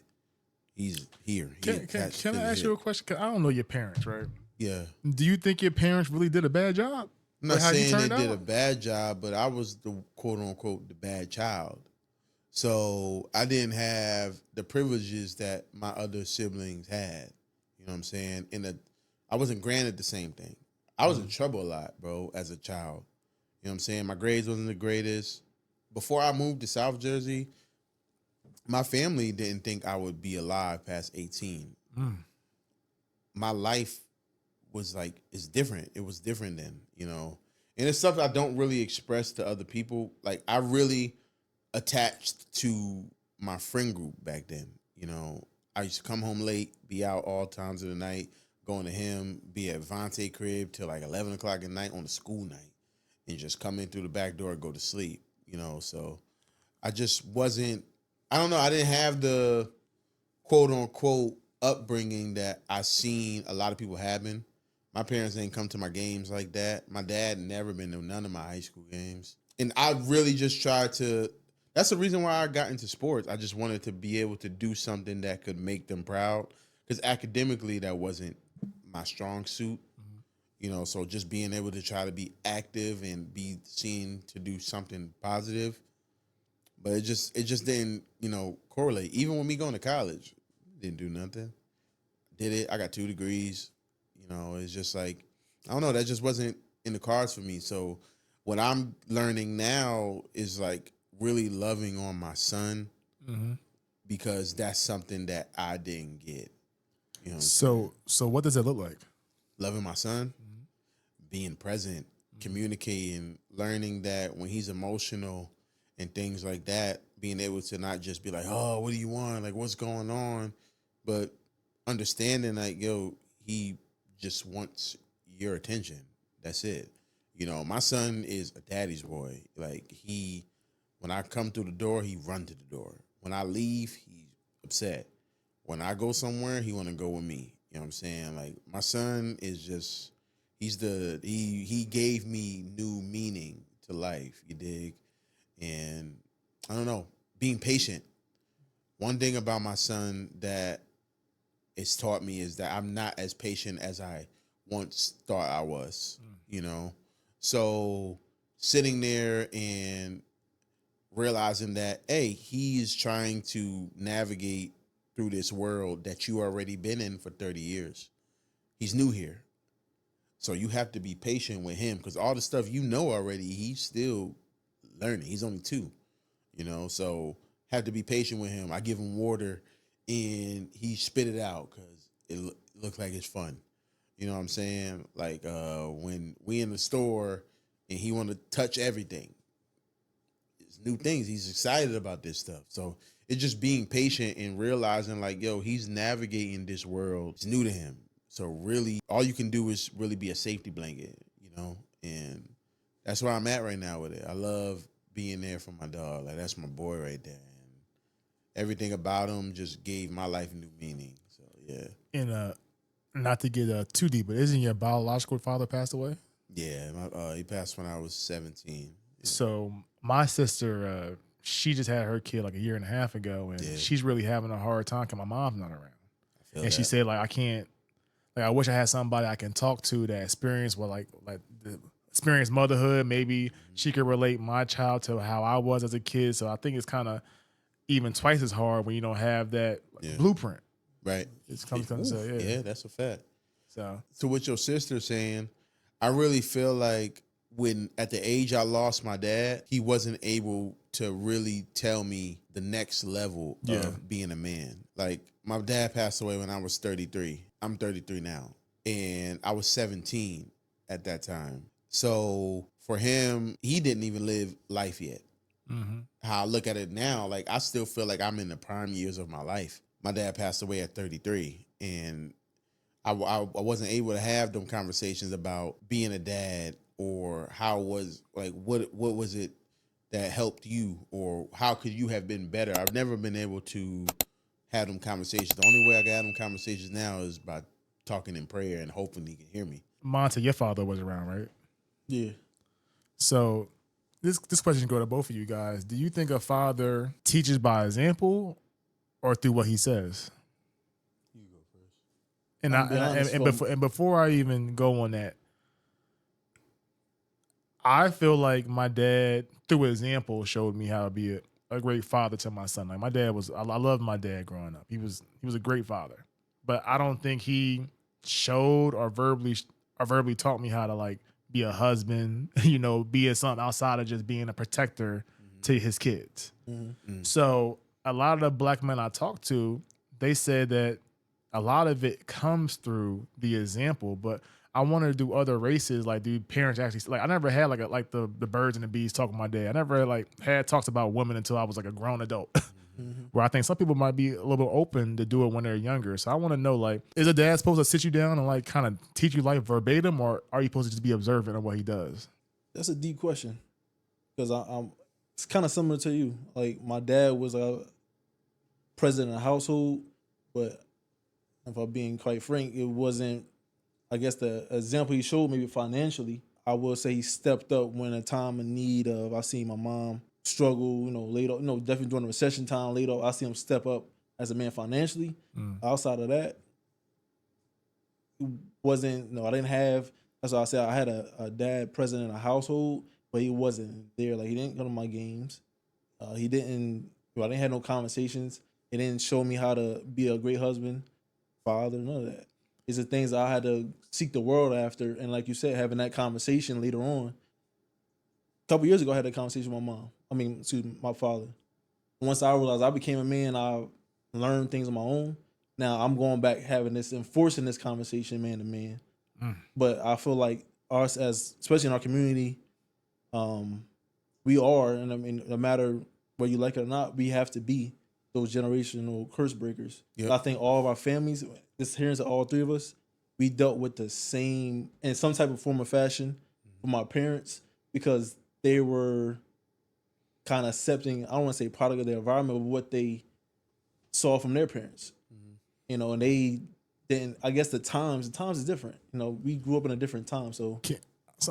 He's here. Can I ask you a question? 'Cause I don't know your parents, right? Yeah. Do you think your parents really did a bad job? I'm not Like how you saying they turned did out? a bad job, but I was the quote unquote the bad child. So I didn't have the privileges that my other siblings had. You know what I'm saying? I wasn't granted the same thing. I was in trouble a lot, bro, as a child. You know what I'm saying? My grades wasn't the greatest. Before I moved to South Jersey, my family didn't think I would be alive past 18. My life was like, it's different. It was different then, you know? And it's stuff I don't really express to other people. Like, I really attached to my friend group back then. You know, I used to come home late, be out all times of the night, going to him, be at Vontae crib till like 11 o'clock at night on a school night, and just come in through the back door and go to sleep, you know? So I just wasn't, I don't know, I didn't have the quote unquote upbringing that I seen a lot of people having. My parents didn't come to my games like that. My dad never been to none of my high school games. And I really just tried to, that's the reason why I got into sports. I just wanted to be able to do something that could make them proud. Because academically, that wasn't my strong suit. You know, so just being able to try to be active and be seen to do something positive. But it just didn't, you know, correlate. Even with me going to college, didn't do nothing. Did it. I got 2 degrees. You know, it's just like, I don't know, that just wasn't in the cards for me. So what I'm learning now is like really loving on my son because that's something that I didn't get. You know, So what does it look like? loving my son, being present, communicating, learning that when he's emotional and things like that, being able to not just be like, oh, what do you want? Like, what's going on? But understanding like, yo, he just wants your attention. That's it. You know, my son is a daddy's boy. Like, when I come through the door, he run to the door. When I leave, he's upset. When I go somewhere, he want to go with me. You know what I'm saying? Like, my son is just, he gave me new meaning to life, you dig? And I don't know, being patient. One thing about my son that it's taught me is that I'm not as patient as I once thought I was, you know? So sitting there and realizing that, hey, he's trying to navigate through this world that you already been in for 30 years. He's new here. So you have to be patient with him because all the stuff you know already, he's still learning. He's only 2, you know? So have to be patient with him. I give him water and he spit it out because it looks like it's fun. You know what I'm saying? Like when we in the store and he want to touch everything. It's new things. He's excited about this stuff. So it's just being patient and realizing like, yo, he's navigating this world. It's new to him. So really all you can do is really be a safety blanket, you know? And that's where I'm at right now with it. I love being there for my dog. Like, that's my boy right there. And everything about him just gave my life new meaning. So, yeah. And not to get too deep, but isn't your biological father passed away? Yeah, he passed when I was 17. Yeah. So my sister, she just had her kid like a year and a half ago, and she's really having a hard time because my mom's not around. And she said, like, I can't, like, I wish I had somebody I can talk to that experienced like the experience motherhood. Maybe she could relate my child to how I was as a kid. So I think it's kind of even twice as hard when you don't have that blueprint. Right. It's comes to say, yeah, that's a fact. So what your sister's saying, I really feel like when at the age I lost my dad, he wasn't able to really tell me the next level of being a man. Like, my dad passed away when I was 33. I'm 33 now. And I was 17 at that time. So for him, he didn't even live life yet. How I look at it now, like, I still feel like I'm in the prime years of my life. my dad passed away at 33, and I wasn't able to have them conversations about being a dad, or how was, like, what was it that helped you, or how could you have been better. I've never been able to have them conversations. The only way I can have them conversations now is by talking in prayer and hoping he can hear me. Monte, your father was around, right? Yeah. So this question go to both of you guys. Do you think a father teaches by example or through what he says? You go first. And before I even go on that, I feel like my dad, through example, showed me how to be a great father to my son. Like, my dad was, I loved my dad growing up. He was a great father, but I don't think he showed or verbally taught me how to, like, be a husband, be a something outside of just being a protector to his kids. Mm-hmm. So a lot of the black men I talked to, they said that a lot of it comes through the example, but I wanted to do other races. Like, do parents actually, like, I never had like the birds and the bees talk with my dad. I never had talks about women until I was like a grown adult. Mm-hmm. Where I think some people might be a little bit open to do it when they're younger. So I want to know, like, is a dad supposed to sit you down and, like, kind of teach you life verbatim, or are you supposed to just be observant of what he does? That's a deep question, because I'm it's kind of similar to you. Like, my dad was a president of the household, but if I'm being quite frank, it wasn't, I guess, the example he showed maybe financially. I will say he stepped up when a time of need of, I seen my mom struggle, later, definitely during the recession time later, I see him step up as a man financially. Outside of that, it wasn't, I didn't have, that's why I said I had a dad president in a household, but he wasn't there. Like, he didn't go to my games. I didn't have no conversations. He didn't show me how to be a great husband, father, none of that. These are things that I had to seek the world after. And like you said, having that conversation later on. A couple years ago, I had that conversation with my father. Once I realized I became a man, I learned things on my own. Now I'm going back enforcing this conversation man to man. But I feel like us, especially in our community, we are, and I mean, no matter whether you like it or not, we have to be those generational curse breakers. Yep. I think all of our families, this hearing to all three of us, we dealt with the same, in some type of form or fashion, from our parents, because they were kind of accepting, I don't want to say product of their environment, but what they saw from their parents. And they didn't, I guess the times is different. We grew up in a different time. So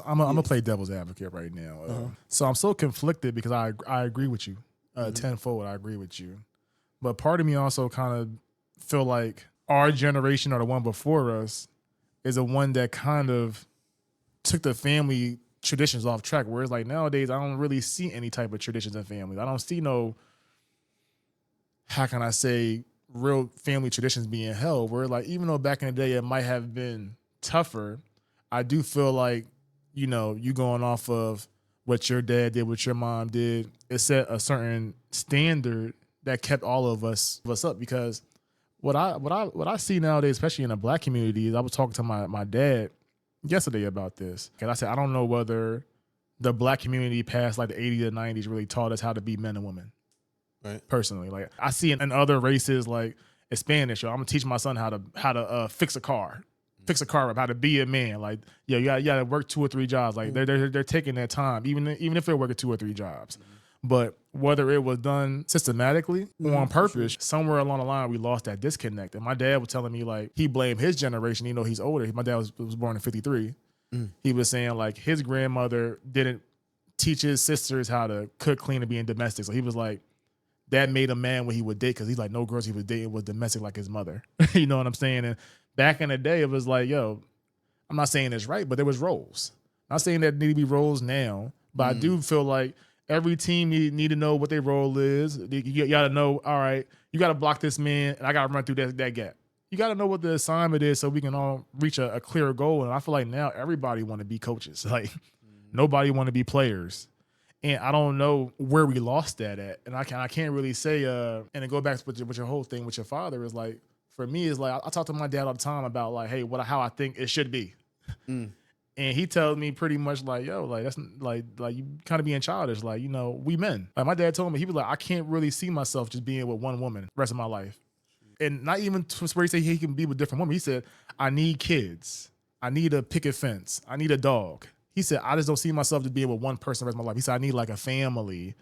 I'm gonna play devil's advocate right now. So I'm so conflicted because I agree with you, tenfold. I agree with you, but part of me also kind of feel like our generation or the one before us is the one that kind of took the family traditions off track. Whereas, like, nowadays, I don't really see any type of traditions in families. I don't see no, how can I say, real family traditions being held. Where, like, even though back in the day it might have been tougher, I do feel like, you going off of what your dad did, what your mom did, it set a certain standard that kept all of us up. Because what I see nowadays, especially in the black community, is I was talking to my dad yesterday about this. And I said, I don't know whether the black community past like the 80s and 90s really taught us how to be men and women. Right. Personally, like, I see in other races, like in Spanish, I'm gonna teach my son how to fix a car up, how to be a man. Like, you gotta work 2 or 3 jobs. Like, they're taking their time, even if they're working 2 or 3 jobs. But whether it was done systematically or on purpose, somewhere along the line, we lost that disconnect. And my dad was telling me, like, he blamed his generation. He's older. My dad was born in 53. He was saying, like, his grandmother didn't teach his sisters how to cook, clean, and be in domestic. So he was like, that made a man when he would date, because he's like, no girls he was dating was domestic like his mother. You know what I'm saying? And back in the day, it was like, yo, I'm not saying it's right, but there was roles. I'm not saying that need to be roles now, but I do feel like every team need to know what their role is. You got to know, all right, you got to block this man, and I got to run through that gap. You got to know what the assignment is so we can all reach a clear goal. And I feel like now everybody want to be coaches. Like, nobody want to be players. And I don't know where we lost that at. And I can't really say, and then go back with your whole thing with your father is like, for me, is like, I talk to my dad all the time about, like, hey, how I think it should be. And he tells me pretty much like, yo, like, that's like you kind of being childish. Like, we men. Like, my dad told me, he was like, I can't really see myself just being with one woman the rest of my life. and not even to where he say he can be with different women. He said, I need kids. I need a picket fence. I need a dog. He said, I just don't see myself to be with one person the rest of my life. He said, I need like a family.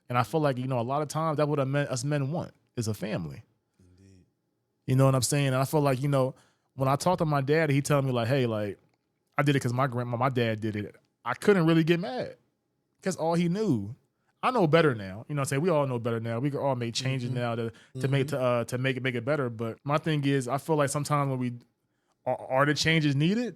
And I feel like, a lot of times that's what us men want is a family. Indeed. You know what I'm saying? And I feel like, when I talk to my dad, he tell me like, hey, like, I did it because my dad did it. I couldn't really get mad because all he knew. I know better now. You know what I'm saying? We all know better now. We can all make changes now to make it better. But my thing is, I feel like sometimes when are the changes needed?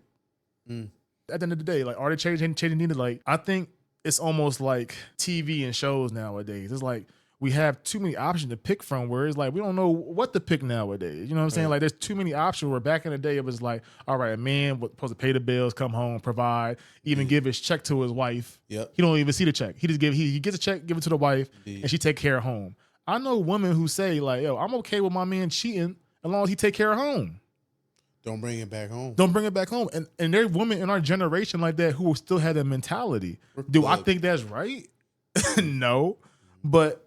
At the end of the day, like, are the changes needed? Like, I think it's almost like TV and shows nowadays. It's like we have too many options to pick from where it's like we don't know what to pick nowadays. You know what I'm saying? Like, there's too many options where back in the day it was like, all right, a man was supposed to pay the bills, come home, provide, even give his check to his wife. Yep. He don't even see the check. He just he gets a check, give it to the wife, and she take care of home. I know women who say like, yo, I'm okay with my man cheating as long as he take care of home. Don't bring it back home. Don't bring it back home. And there are women in our generation like that who will still have that mentality. Do I think that's right? No. But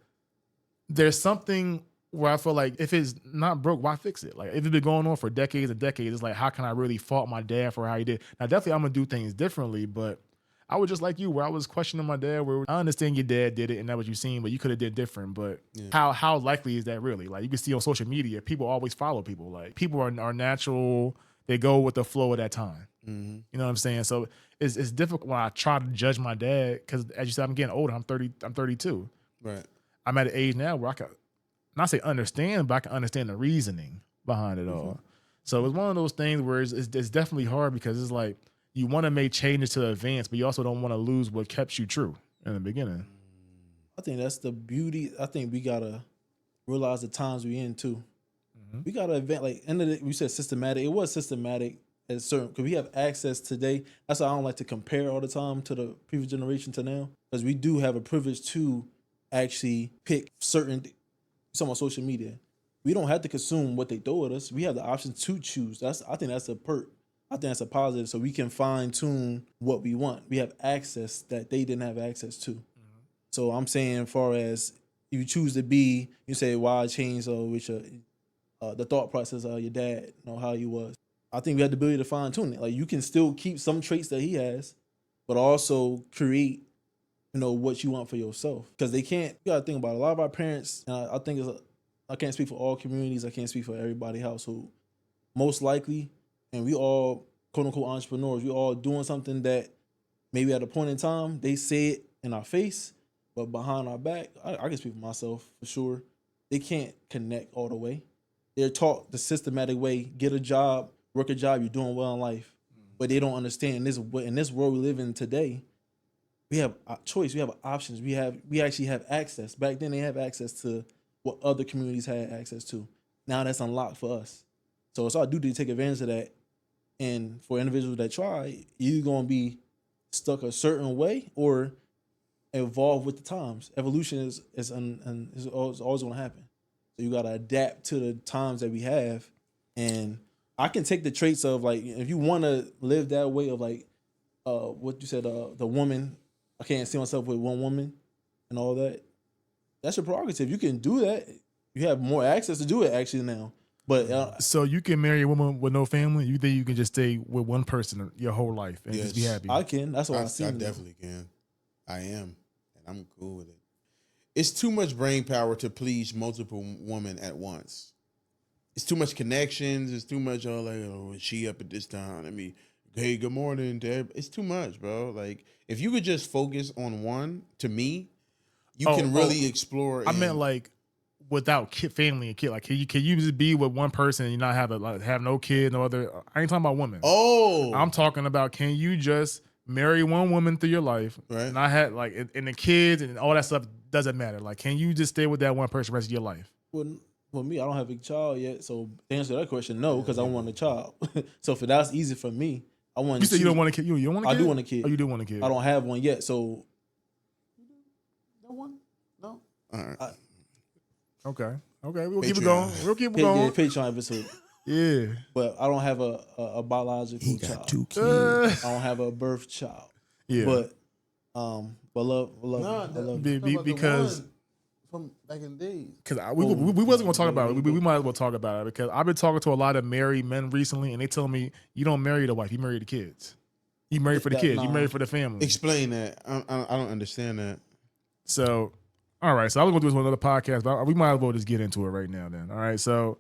there's something where I feel like if it's not broke, why fix it? Like, if it's been going on for decades and decades, it's like, how can I really fault my dad for how he did? Now, definitely I'm going to do things differently, but I was just like you, where I was questioning my dad, where I understand your dad did it and that's what you seen, but you could have did different. But how likely is that really? Like, you can see on social media, people always follow people. Like, people are natural. They go with the flow of that time. Mm-hmm. You know what I'm saying? So it's difficult when I try to judge my dad because, as you said, I'm getting older. I'm 32. Right. I'm at an age now where I can not say understand, but I can understand the reasoning behind it all. So it's one of those things where it's definitely hard because it's like you want to make changes to advance, but you also don't want to lose what kept you true in the beginning. I think that's the beauty. I think we gotta realize the times we in too. Mm-hmm. We gotta advance. Like, end of the, we said systematic. It was systematic at certain because we have access today. That's why I don't like to compare all the time to the previous generation to now, because we do have a privilege to actually pick certain. Some on social media, we don't have to consume what they throw at us. We have the option to choose. I think that's a perk. I think that's a positive. So we can fine tune what we want. We have access that they didn't have access to. Mm-hmm. So I'm saying, as far as if you choose to be, you say why change the thought process of your dad, how he was. I think we have the ability to fine tune it. Like, you can still keep some traits that he has, but also create, what you want for yourself. Because they can't, you gotta think about it. A lot of our parents, and I think I can't speak for all communities, I can't speak for everybody household. Most likely, and we all, quote unquote, entrepreneurs, we all doing something that maybe at a point in time, they say it in our face, but behind our back, I can speak for myself for sure, they can't connect all the way. They're taught the systematic way, get a job, work a job, you're doing well in life. But they don't understand in this world we live in today, we have a choice. We have options. We actually have access. Back then, they have access to what other communities had access to. Now that's unlocked for us. So it's our duty to take advantage of that. And for individuals that try, you're going to be stuck a certain way or evolve with the times. Evolution is always going to happen. So you got to adapt to the times that we have. And I can take the traits of, like, if you want to live that way of, like, what you said, the woman, I can't see myself with one woman and all that. That's your prerogative. You can do that. You have more access to do it actually now. But so you can marry a woman with no family? You think you can just stay with one person your whole life and just be happy? I can. That's what I see. I definitely can. I am. And I'm cool with it. It's too much brain power to please multiple women at once. It's too much connections. It's too much, is she up at this time? Hey, good morning, Deb. It's too much, bro. Like, if you could just focus on one, to me, you can really explore. I meant like without family and kid. Like, can you just be with one person and you not have no kid, no other? I ain't talking about women. Oh, I'm talking about, can you just marry one woman through your life, right? Not have and the kids and all that stuff doesn't matter. Like, can you just stay with that one person the rest of your life? Well, me, I don't have a child yet, so to answer that question, no, because I want a child. So if that's easy for me, I want. You said you don't want a kid. You don't want a kid? I do want a kid. Oh, you do want a kid? I don't have one yet, so. No one? No. All right. Okay. We'll keep it going. Yeah, Patreon episode. Yeah. But I don't have a biological child. Got 2 kids. I don't have a birth child. Yeah. But love. I love because from back in the days. Because we wasn't going to talk about it. We might as well talk about it because I've been talking to a lot of married men recently, and they tell me you don't marry the wife, you marry the kids. You marry for the kids, you marry for the family. Explain that. I don't understand that. So, all right. So I was going to do this on another podcast, but we might as well just get into it right now then. All right. So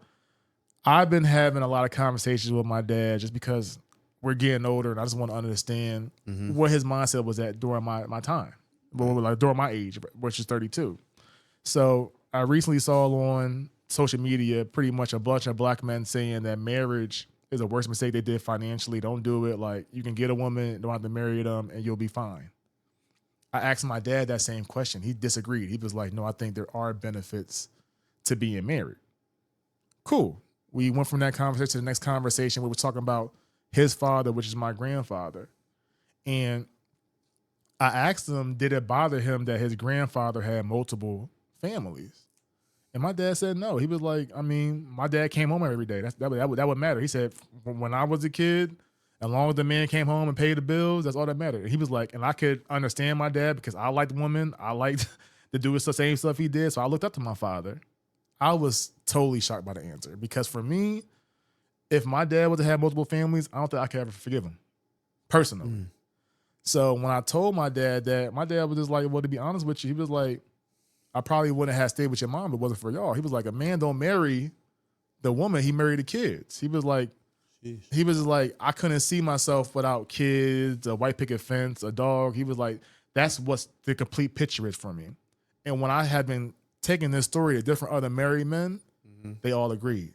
I've been having a lot of conversations with my dad just because we're getting older, and I just want to understand what his mindset was at during my time, like during my age, which is 32. So I recently saw on social media pretty much a bunch of black men saying that marriage is the worst mistake they did financially. Don't do it. Like, you can get a woman, don't have to marry them, and you'll be fine. I asked my dad that same question. He disagreed. He was like, no, I think there are benefits to being married. Cool. We went from that conversation to the next conversation. We were talking about his father, which is my grandfather. And I asked him, did it bother him that his grandfather had multiple families? And my dad said no. He was like, I mean, my dad came home every day. That would matter. He said, when I was a kid, as long as the man came home and paid the bills, that's all that mattered. And he was like, and I could understand my dad because I liked women. I liked to do the same stuff he did. So I looked up to my father. I was totally shocked by the answer because for me, if my dad was to have multiple families, I don't think I could ever forgive him personally. So when I told my dad that, my dad was just like, well, to be honest with you, he was like, I probably wouldn't have stayed with your mom if it wasn't for y'all. He was like, a man don't marry the woman, he married the kids. He was like, I couldn't see myself without kids, a white picket fence, a dog. He was like, that's what the complete picture is for me. And when I had been taking this story to different other married men, they all agreed.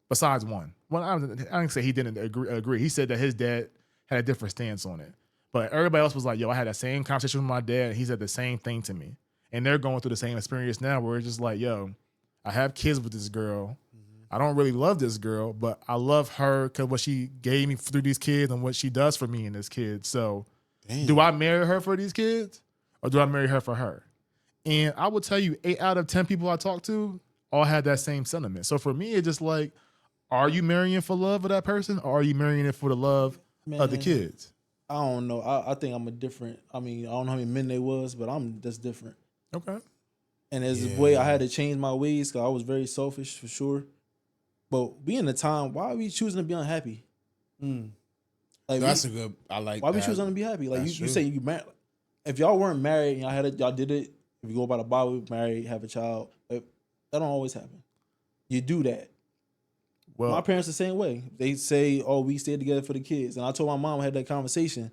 Besides one. Well, I didn't say he didn't agree. He said that his dad had a different stance on it. But everybody else was like, yo, I had that same conversation with my dad, and he said the same thing to me. And they're going through the same experience now where it's just like, yo, I have kids with this girl. I don't really love this girl, but I love her because what she gave me through these kids and what she does for me and this kid. So do I marry her for these kids or do I marry her for her? And I will tell you, 8 out of 10 people I talk to all had that same sentiment. So for me, it's just like, are you marrying for love of that person or are you marrying it for the love of the kids? I don't know. I think I'm I don't know how many men they was, but I'm just different. Okay. And there's a way I had to change my ways because I was very selfish for sure. But being the time, why are we choosing to be unhappy? Like that's a good. I like. Why we choosing to be happy? Like you say you married. If y'all weren't married, y'all did it. If you go by the Bible, married, have a child, that don't always happen. You do that. Well, my parents the same way. They say, "Oh, we stayed together for the kids." And I told my mom I had that conversation.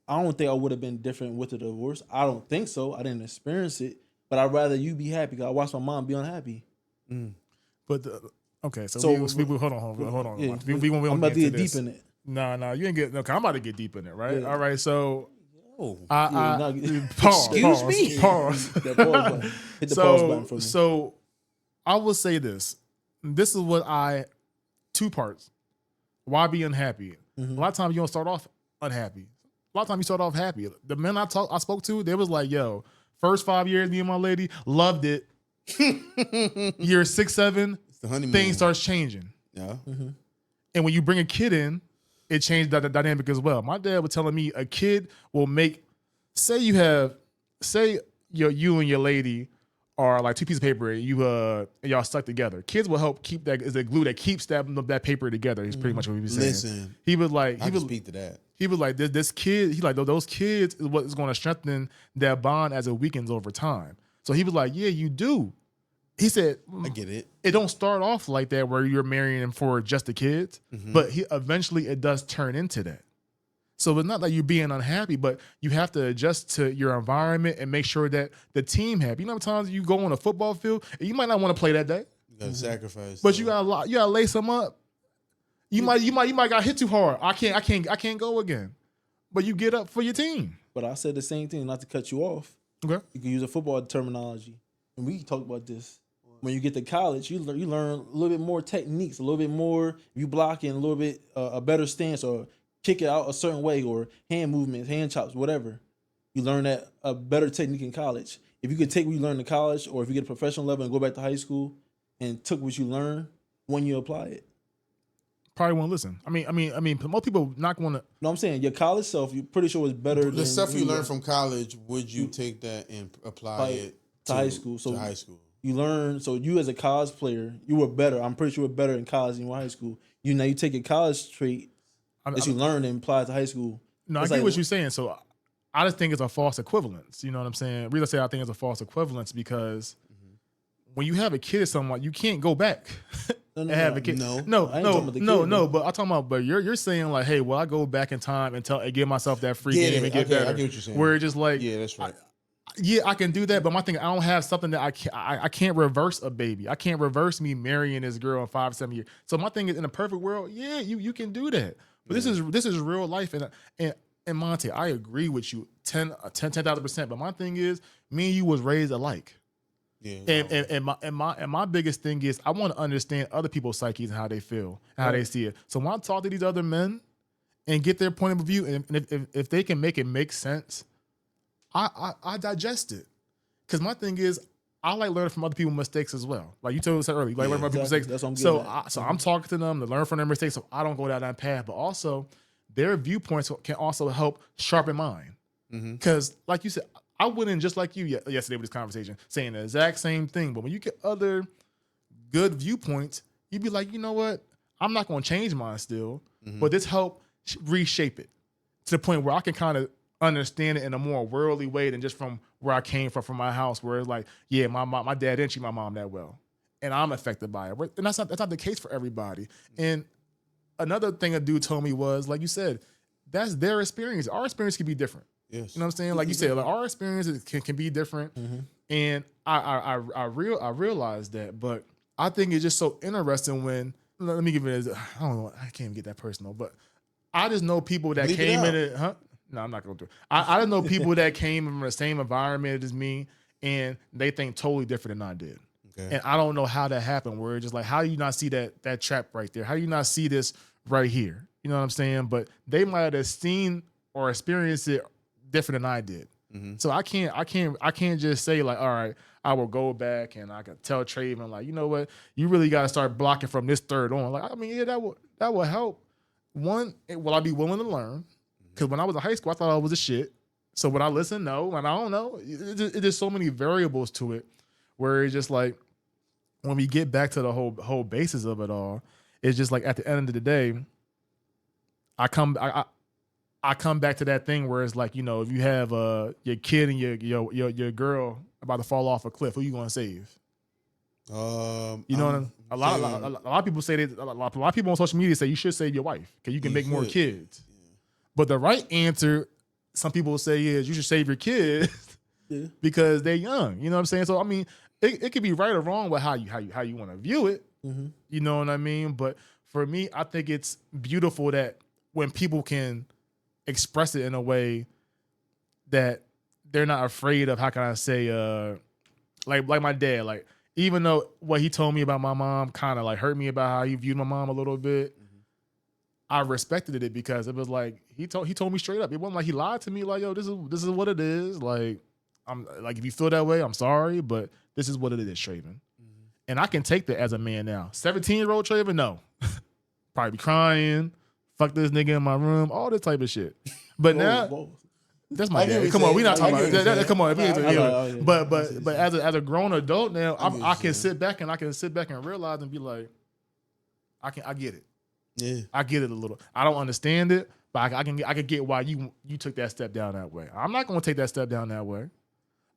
I don't think I would have been different with the divorce. I don't think so. I didn't experience it, but I'd rather you be happy because I watched my mom be unhappy. But okay, so we hold on. Yeah, We won't I'm about to get this. deep in it. No, you ain't get. No, I'm about to get deep in it, right? Yeah. All right, so. Pause. Excuse me. Pause. Hit the pause button for me. So I will say this. This is what 2 parts. Why be unhappy? A lot of times you don't start off unhappy. A lot of times you start off happy. The men I spoke to, they was like, yo, first 5 years, me and my lady loved it. Year 6, 7, the honeymoon. Things starts changing. Yeah. And when you bring a kid in, it changed the dynamic as well. My dad was telling me a kid will make, say you and your lady are like 2 pieces of paper, and y'all stuck together. Kids will help keep that, is the glue that keeps that paper together. Is pretty much what he was saying. Listen, he was like, I can speak to that. He was like, this kid, he like, those kids is what is going to strengthen that bond as it weakens over time. So he was like, yeah, you do. He said, I get it. It don't start off like that where you're marrying him for just the kids, but eventually it does turn into that. So it's not that you're being unhappy, but you have to adjust to your environment and make sure that the team happy. You know how many times you go on a football field and you might not want to play that day. You gotta sacrifice. But you gotta lace them up. You might got hit too hard. I can't go again. But you get up for your team. But I said the same thing, not to cut you off. Okay. You can use a football terminology. And we talk about this. When you get to college, you learn a little bit more techniques, a little bit more, you blocking a little bit, a better stance or kick it out a certain way or hand movements, hand chops, whatever. You learn that a better technique in college. If you could take what you learned in college or if you get a professional level and go back to high school and took what you learned when you apply it. Probably won't listen. I mean, most people not going to. No, I'm saying your college self, you're pretty sure is better than the stuff you learned from college. Would you take that and apply it to high school? So to high school. You learn. So you as a college player, you were better. I'm pretty sure you were better in college than you were in high school. You take your college trait that you learned and apply it to high school. No, I get what you're saying. So I just think it's a false equivalence. You know what I'm saying? The reason I say I think it's a false equivalence because when you have a kid or someone, you can't go back and have a kid. No. But I'm talking about, but you're saying like, hey, well, I go back in time and give myself that free game and get better. I get what you're saying. Where it's just like, yeah, that's right. I can do that, but my thing, I don't have something that I can't reverse a baby. I can't reverse me marrying this girl in 5-7 years. So my thing is, in a perfect world, yeah, you can do that. But this is real life, and Monte, I agree with you 10,000%. But my thing is, me and you was raised alike. Yeah. And my biggest thing is, I want to understand other people's psyches and how they feel and how they see it. So when I talk to these other men and get their point of view, and if they can make it make sense, I digest it. Because my thing is, I like learning from other people's mistakes as well. Like you told us earlier, you like learning from other people's mistakes. That's what I'm so getting I'm talking to them to learn from their mistakes, so I don't go down that path. But also, their viewpoints can also help sharpen mine. Because, like you said, I went in just like you yesterday with this conversation, saying the exact same thing. But when you get other good viewpoints, you'd be like, you know what? I'm not going to change mine still, but this helped reshape it to the point where I can kind of understand it in a more worldly way than just from where I came from my house, where it's like, yeah, my dad didn't treat my mom that well, and I'm affected by it. And that's not the case for everybody. And another thing a dude told me was, like you said, that's their experience. Our experience can be different. Yes. You know what I'm saying? Like you said, like our experiences can be different. And I realized that, but I think it's just so interesting when, let me give it I don't know, I can't even get that personal, but I just know people that came in it, No, I'm not going to do it. I just know people that came from the same environment as me, and they think totally different than I did. Okay. And I don't know how that happened, where it's just like, how do you not see that trap right there? How do you not see this right here? You know what I'm saying? But they might have seen or experienced it different than I did. So I can't just say like, all right, I will go back and I can tell Traven like, you know what, you really got to start blocking from this third on. Like, I mean, yeah, that will help. One, will I be willing to learn? Because when I was in high school, I thought I was a shit. So when I listen, no, and I don't know. It's just so many variables to it, where it's just like, when we get back to the whole basis of it all, it's just like, at the end of the day, I come back to that thing where it's like, you know, if you have your kid and your girl about to fall off a cliff, who you gonna save? You know what I mean? A lot of people say that. A lot of people on social media say you should save your wife because you can make more kids. Yeah. But the right answer, some people will say, is you should save your kids because they're young. You know what I'm saying? So I mean, it could be right or wrong with how you want to view it. You know what I mean? But for me, I think it's beautiful that when people can express it in a way that they're not afraid of, how can I say, like my dad, like, even though what he told me about my mom kind of like hurt me about how he viewed my mom a little bit, I respected it because it was like, he told me straight up. It wasn't like he lied to me like, yo, this is what it is. Like, I'm like, if you feel that way, I'm sorry, but this is what it is, Traven. And I can take that as a man now. 17-year-old Traven, no. Probably be crying, fuck this nigga in my room, all this type of shit. But now, that's my dad. Come on, we not talking about that. Come on, but as a grown adult now, I can sit back and realize and be like, I get it. Yeah, I get it a little. I don't understand it, but I can get why you took that step down that way. I'm not going to take that step down that way,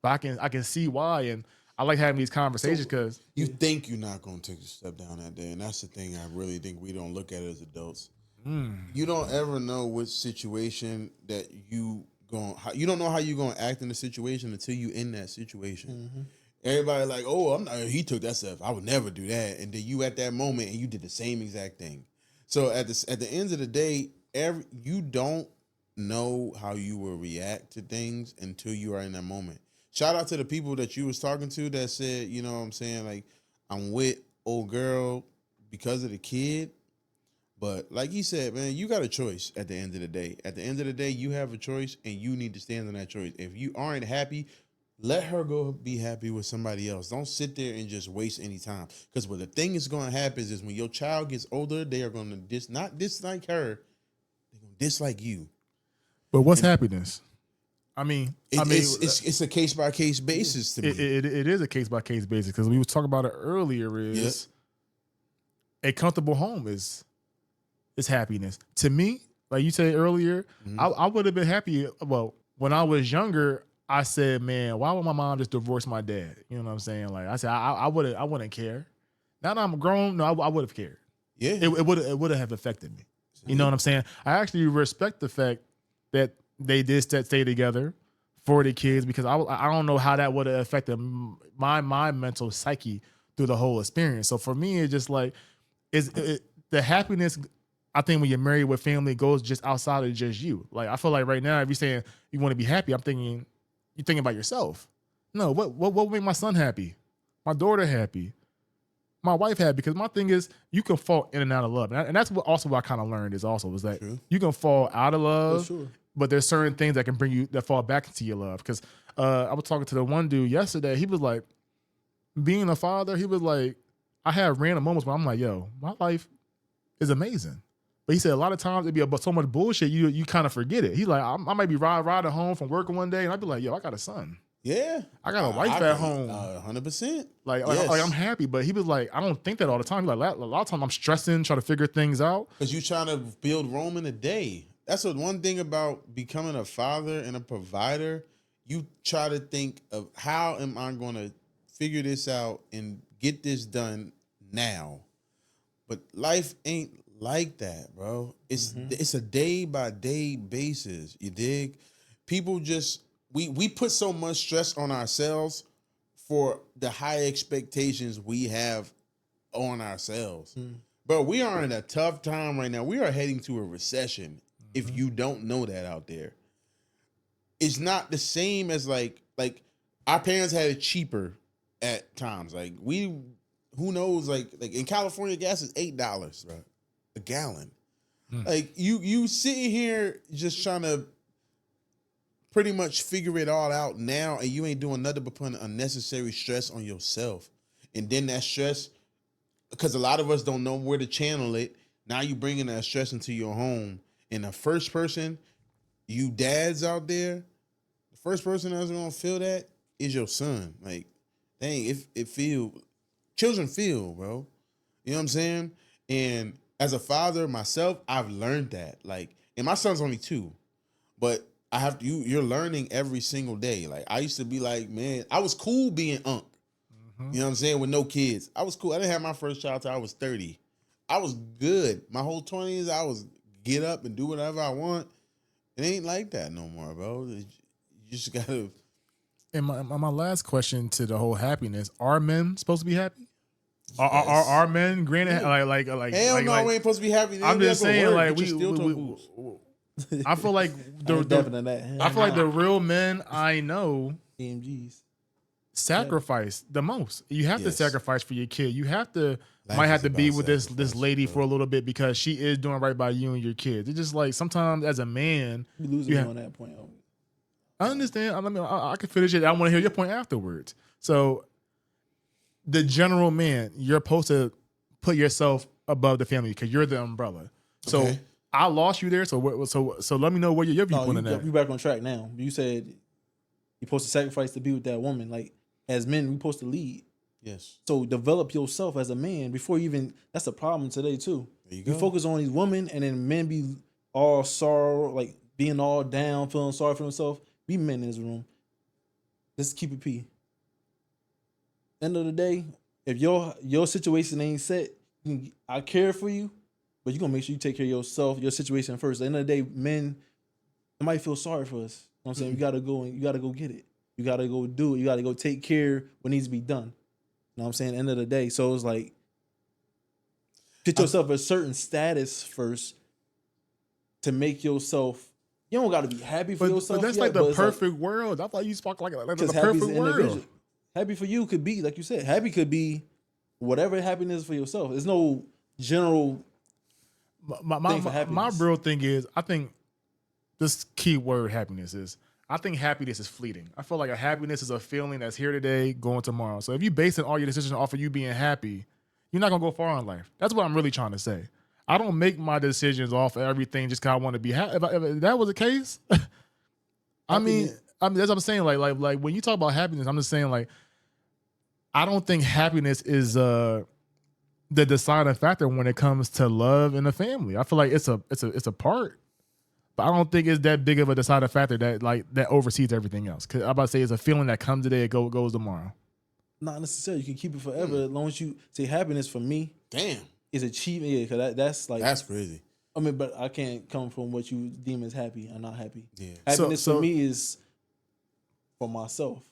but I can see why, and I like having these conversations because you think you're not going to take a step down that day, and that's the thing. I really think we don't look at it as adults. You don't ever know which situation that you don't know how you're gonna act in the situation until you in that situation. Everybody like, oh, he took that step. I would never do that. And then you at that moment and you did the same exact thing. So at the end of the day, you don't know how you will react to things until you are in that moment. Shout out to the people that you was talking to that said, you know what I'm saying, like, I'm with old girl because of the kid. But like he said, man, you got a choice at the end of the day. At the end of the day, you have a choice, and you need to stand on that choice. If you aren't happy, let her go be happy with somebody else. Don't sit there and just waste any time. Because what the thing is going to happen is when your child gets older, they are going to not dislike her, they're going to dislike you. But what's happiness? It's a case by case basis to me. It is a case by case basis because we was talking about it earlier. Is a comfortable home is happiness to me. Like you said earlier, I would have been happy. Well, when I was younger, I said, man, why would my mom just divorce my dad? You know what I'm saying? Like I said, I wouldn't care. Now that I'm grown, no, I would have cared. Yeah, it would have affected me. You know what I'm saying? I actually respect the fact that they did stay together for the kids because I don't know how that would have affected my mental psyche through the whole experience. So for me, it's just like the happiness. I think when you're married with family, it goes just outside of just you. Like I feel like right now, if you're saying you want to be happy, I'm thinking you're thinking about yourself. No, what would make my son happy, my daughter happy, my wife happy? Because my thing is, you can fall in and out of love, and that's what I kind of learned is that you can fall out of love, but there's certain things that can bring you that fall back into your love. Because I was talking to the one dude yesterday. He was like, being a father, he was like, I have random moments where I'm like, yo, my life is amazing. But he said a lot of times it'd be about so much bullshit you kind of forget it. He's like, I might be riding home from work one day and I'd be like, yo, I got a son. Yeah, I got a wife at home. 100%. Like I'm happy, but he was like, I don't think that all the time. Like a lot of times I'm stressing, trying to figure things out. Because you're trying to build Rome in a day. That's the one thing about becoming a father and a provider. You try to think of how am I going to figure this out and get this done now. But life ain't like that, bro. It's a day by day basis. You dig? People just we put so much stress on ourselves for the high expectations we have on ourselves. But we are in a tough time right now. We are heading to a recession. If you don't know that out there, it's not the same as like our parents had it cheaper at times. Like who knows? Like in California, gas is $8 a gallon. Like you sitting here just trying to pretty much figure it all out now, and you ain't doing nothing but putting unnecessary stress on yourself. And then that stress, because a lot of us don't know where to channel it, now you bringing that stress into your home. And the first person, you dads out there, the first person that's gonna feel that is your son. Like, dang, children feel, bro. You know what I'm saying? And as a father myself, I've learned that. Like, and my son's only 2, but you're learning every single day. Like, I used to be like, man, I was cool being unk. You know what I'm saying? With no kids. I was cool. I didn't have my first child till I was 30. I was good. My whole 20s, I was get up and do whatever I want. It ain't like that no more, bro. You just gotta. And my last question to the whole happiness: are men supposed to be happy? Yes. Are men granted like hell no, we ain't supposed to be happy. I'm just saying like we I feel like the real men I know AMGs sacrifice the most. You have to sacrifice for your kid. You might have to be with this lady for a little bit because she is doing right by you and your kids. It's just like sometimes as a man, you losing on that point. I understand. I can finish it. I want to hear your point afterwards. So, the general man, you're supposed to put yourself above the family because you're the umbrella. So. Okay. I lost you there, so let me know where your viewpoint on that. You back on track now. You said you're supposed to sacrifice to be with that woman. Like, as men, we're supposed to lead. Yes. So develop yourself as a man before you even. That's a problem today too. There you go. You focus on these women, and then men be all sorrow, like being all down, feeling sorry for themselves. Be men in this room. Let's keep it P. End of the day, if your situation ain't set, I care for you. But you're going to make sure you take care of yourself, your situation first. At the end of the day, men, they might feel sorry for us. You know what I'm saying? You got to go get it. You got to go do it. You got to go take care what needs to be done. You know what I'm saying? At the end of the day. So it's like, get yourself a certain status first to make yourself, you don't got to be happy for yourself. But that's like the perfect world. I thought you spoke like the perfect world. Happy for you could be, like you said, happy could be whatever happiness is for yourself. There's no general... My real thing is, I think this key word happiness is, I think happiness is fleeting. I feel like a happiness is a feeling that's here today, going tomorrow. So if you basing all your decisions off of you being happy, you're not going to go far in life. That's what I'm really trying to say. I don't make my decisions off of everything just because I want to be happy. If that was the case, I mean, I mean, that's what I'm saying. Like when you talk about happiness, I'm just saying like, I don't think happiness is the deciding factor when it comes to love in the family. I feel like it's a part, but I don't think it's that big of a deciding factor that oversees everything else. Cause I'm about to say it's a feeling that comes today, it goes tomorrow. Not necessarily. You can keep it forever as long as you say happiness for me. Damn, is achieving. Yeah, because that's like that's crazy. I mean, but I can't come from what you deem as happy. I'm not happy. Yeah, Happiness for me is for myself.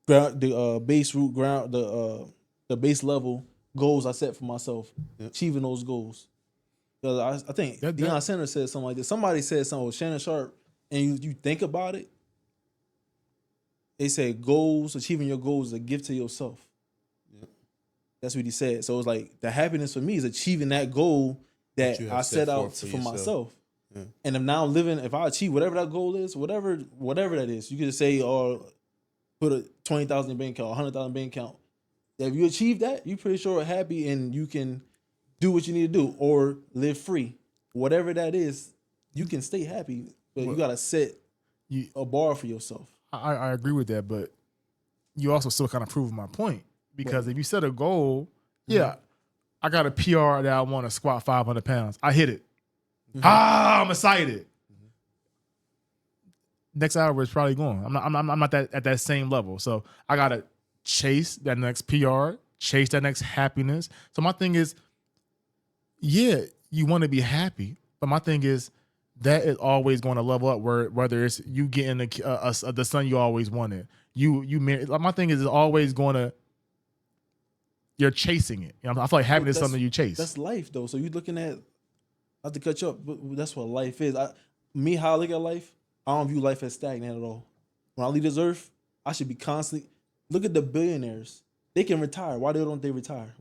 The base root ground, the base level goals I set for myself, achieving those goals. Because I think Deion Sanders said something like this. Somebody said something with Shannon Sharp, and you think about it. They say achieving your goals is a gift to yourself. Yep. That's what he said. So it's like the happiness for me is achieving that goal that I set out for myself. Yeah. And if I achieve whatever that goal is, whatever that is, you could just say, or put a 20,000 in bank account, 100,000 bank account. If you achieve that, you're pretty sure happy and you can do what you need to do or live free. Whatever that is, you can stay happy, but you got to set a bar for yourself. I agree with that, but you also still kind of prove my point because if you set a goal, I got a PR that I want to squat 500 pounds. I hit it. I'm excited. Next hour is probably gone. I'm not at that same level. So I gotta chase that next PR, chase that next happiness. So my thing is, you want to be happy, but my thing is that is always going to level up. Whether it's you getting the son you always wanted, you married. Like my thing is always going to. You're chasing it. You know, I feel like happiness is something you chase. That's life, though. So you're looking at. Not to cut you up, but that's what life is. How I look at life, I don't view life as stagnant at all. When I leave this earth, I should be constantly. Look at the billionaires. They can retire. Why don't they retire?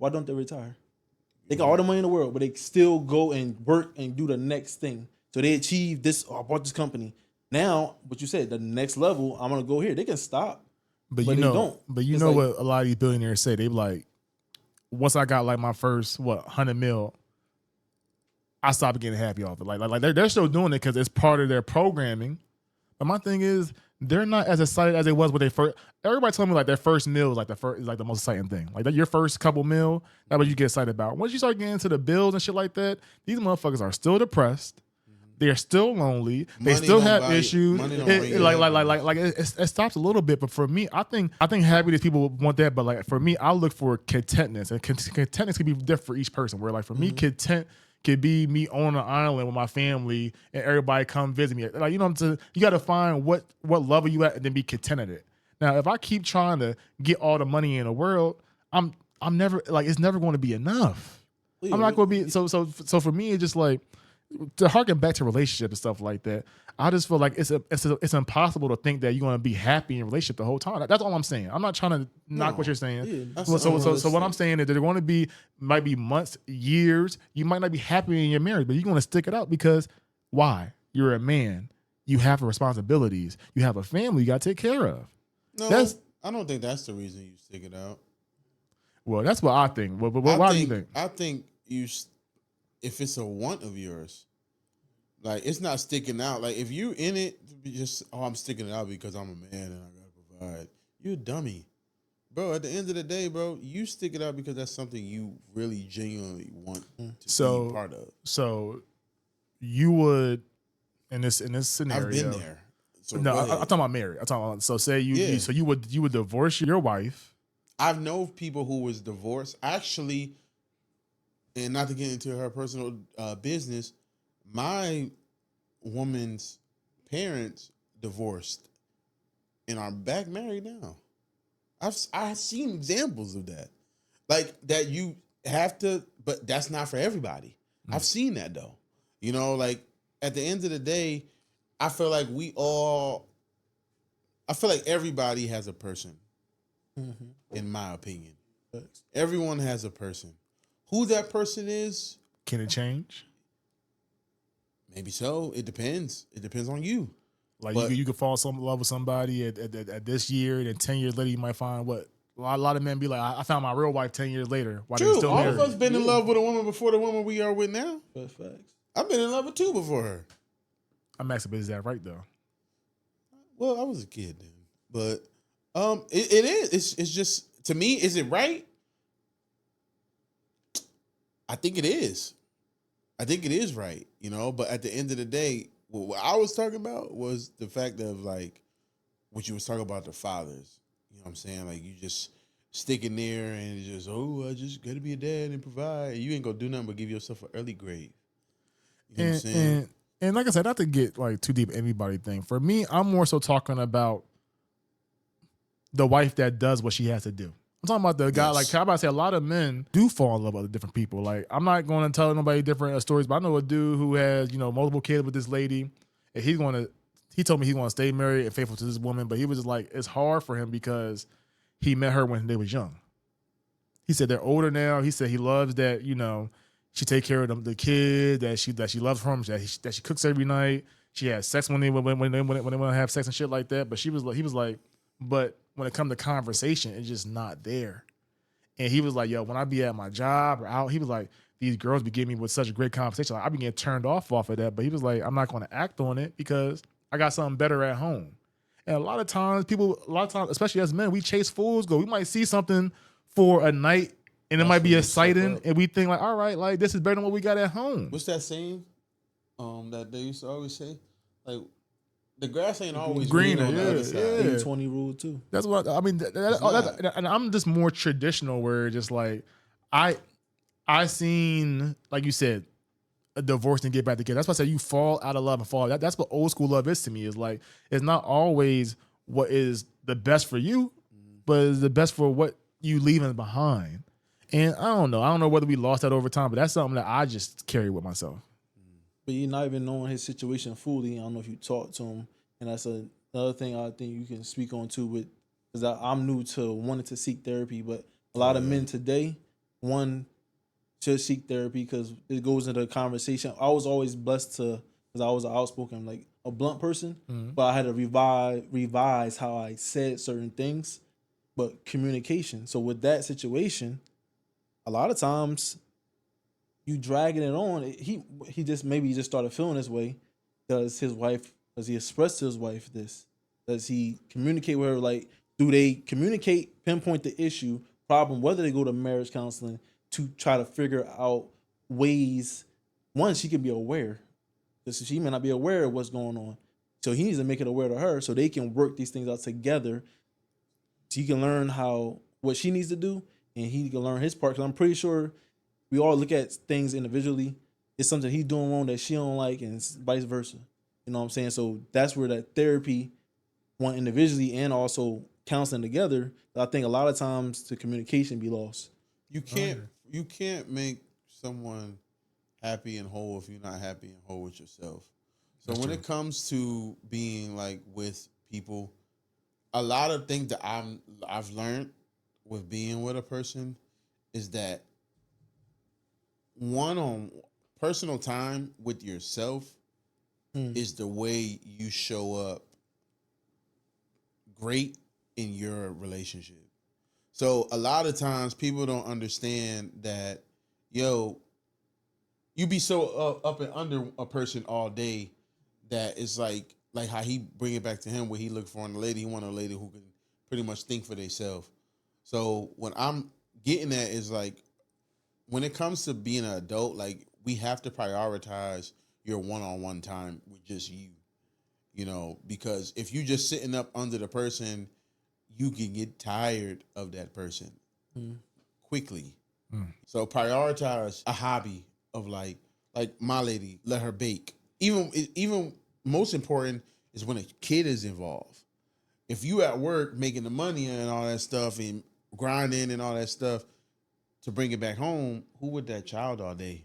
They got all the money in the world, but they still go and work and do the next thing. So they achieve this. I bought this company. Now, what you said, the next level, I'm gonna go here. They can stop, but they don't. But you know what a lot of these billionaires say? They be like, once I got like my first 100 mil, I stopped getting happy off it. Like they're still doing it because it's part of their programming. But my thing is, they're not as excited as they was with their first. Everybody told me like their first meal is like the most exciting thing. Like your first couple meal, that's what you get excited about. Once you start getting into the bills and shit like that, these motherfuckers are still depressed. They're still lonely. They still have issues. It stops a little bit, but for me, I think happiness people want that. But like for me, I look for contentness, and contentness can be different for each person. Where like for me, content could be me on an island with my family and everybody come visit me. Like, you know, you got to find what level you at and then be content at it. Now, if I keep trying to get all the money in the world, I'm never like it's never going to be enough. Yeah, I'm not going to be so for me it's just like to harken back to relationships and stuff like that. I just feel like it's impossible to think that you're going to be happy in a relationship the whole time. That's all I'm saying. I'm not trying to knock what you're saying. Yeah, so what I'm saying is that there are going to might be months, years. You might not be happy in your marriage, but you're going to stick it out because why? You're a man. You have responsibilities. You have a family you got to take care of. No, I don't think that's the reason you stick it out. Well, that's what I think. Why do you think? I think if it's a want of yours, like it's not sticking out. Like if you in it, I'm sticking it out because I'm a man and I gotta provide. You're a dummy, bro. At the end of the day, bro, you stick it out because that's something you really genuinely want to be part of. So you would in this scenario. I've been there. So no, I'm talking about married. So say you would divorce your wife. I've known people who was divorced actually. And not to get into her personal business, my woman's parents divorced and are back married now. I've seen examples of that. Like that you have to, but that's not for everybody. I've seen that though. You know, like at the end of the day, I feel like everybody has a person, in my opinion. Everyone has a person. Who that person is, can it change? Maybe so. It depends. It depends on you. Like you could fall in love with somebody at this year, and then 10 years later you might find what a lot of men be like. I found my real wife 10 years later. Why True. They still all married? of us been in love with a woman before the woman we are with now. That's facts. I've been in love with two before her. I'm asking, but is that right though? Well, I was a kid then, but it is. It's just, to me, is it right? I think it is. I think it is right, you know. But at the end of the day, what I was talking about was the fact of like what you was talking about, the fathers. You know what I'm saying? Like, you just stick in there and just, I just gotta be a dad and provide. You ain't gonna do nothing but give yourself an early grave. You know what I'm saying? And like I said, not to get like too deep anybody thing. For me, I'm more so talking about the wife that does what she has to do. I'm talking about the guy, like I'm about to say, a lot of men do fall in love with other different people. Like, I'm not going to tell nobody different stories, but I know a dude who has, multiple kids with this lady, and he told me he's going to stay married and faithful to this woman, but he was just like, it's hard for him because he met her when they was young. He said they're older now. He said he loves that, she take care of the kid, that she loves him, that she cooks every night. She has sex when they want to have sex and shit like that. But he was like, but when it comes to conversation, it's just not there. And he was like, yo, when I be at my job or out, he was like, these girls be giving me with such a great conversation. Like, I be getting turned off of that. But he was like, I'm not going to act on it because I got something better at home. And a lot of times, especially as men, we chase fools. We might see something for a night and it might be exciting. And we think like, all right, like this is better than what we got at home. What's that saying that they used to always say? Like, the grass ain't always green on the other side. 80-20 rule too. That's what I mean. And I'm just more traditional, where just like I seen, like you said, a divorce and get back together. That's why I say you fall out of love and fall. That's what old school love is to me. Is like, it's not always what is the best for you, but it's the best for what you leaving behind. And I don't know whether we lost that over time, but that's something that I just carry with myself. But you're not even knowing his situation fully. I don't know if you talked to him, and that's another thing I think you can speak on too. With because I'm new to wanting to seek therapy, but a lot of men today, should seek therapy because it goes into the conversation. I was always blessed because I was an outspoken, like a blunt person, but I had to revise how I said certain things, but communication. So with that situation, a lot of times, you dragging it on. He just started feeling this way. Does he express to his wife this? Does he communicate with her? Like, do they communicate, pinpoint the issue, problem, whether they go to marriage counseling to try to figure out ways? One, she can be aware. Because she may not be aware of what's going on. So he needs to make it aware to her so they can work these things out together. She can learn what she needs to do, and he can learn his part. Because I'm pretty sure we all look at things individually. It's something he's doing wrong that she don't like, and vice versa. You know what I'm saying? So that's where that therapy, one individually and also counseling together, I think a lot of times the communication be lost. You can't make someone happy and whole if you're not happy and whole with yourself. So when it comes to being like with people, a lot of things that I've learned with being with a person is that on personal time with yourself is the way you show up great in your relationship. So a lot of times people don't understand that, you be so up and under a person all day that it's like how he bring it back to him, what he look for in a lady. He want a lady who can pretty much think for themselves. So what I'm getting at is like, when it comes to being an adult, like, we have to prioritize your one-on-one time with just you, because if you just sitting up under the person, you can get tired of that person quickly. So prioritize a hobby of like my lady, let her bake. Even most important is when a kid is involved. If you at work making the money and all that stuff and grinding and all that stuff, to bring it back home, who with that child all day?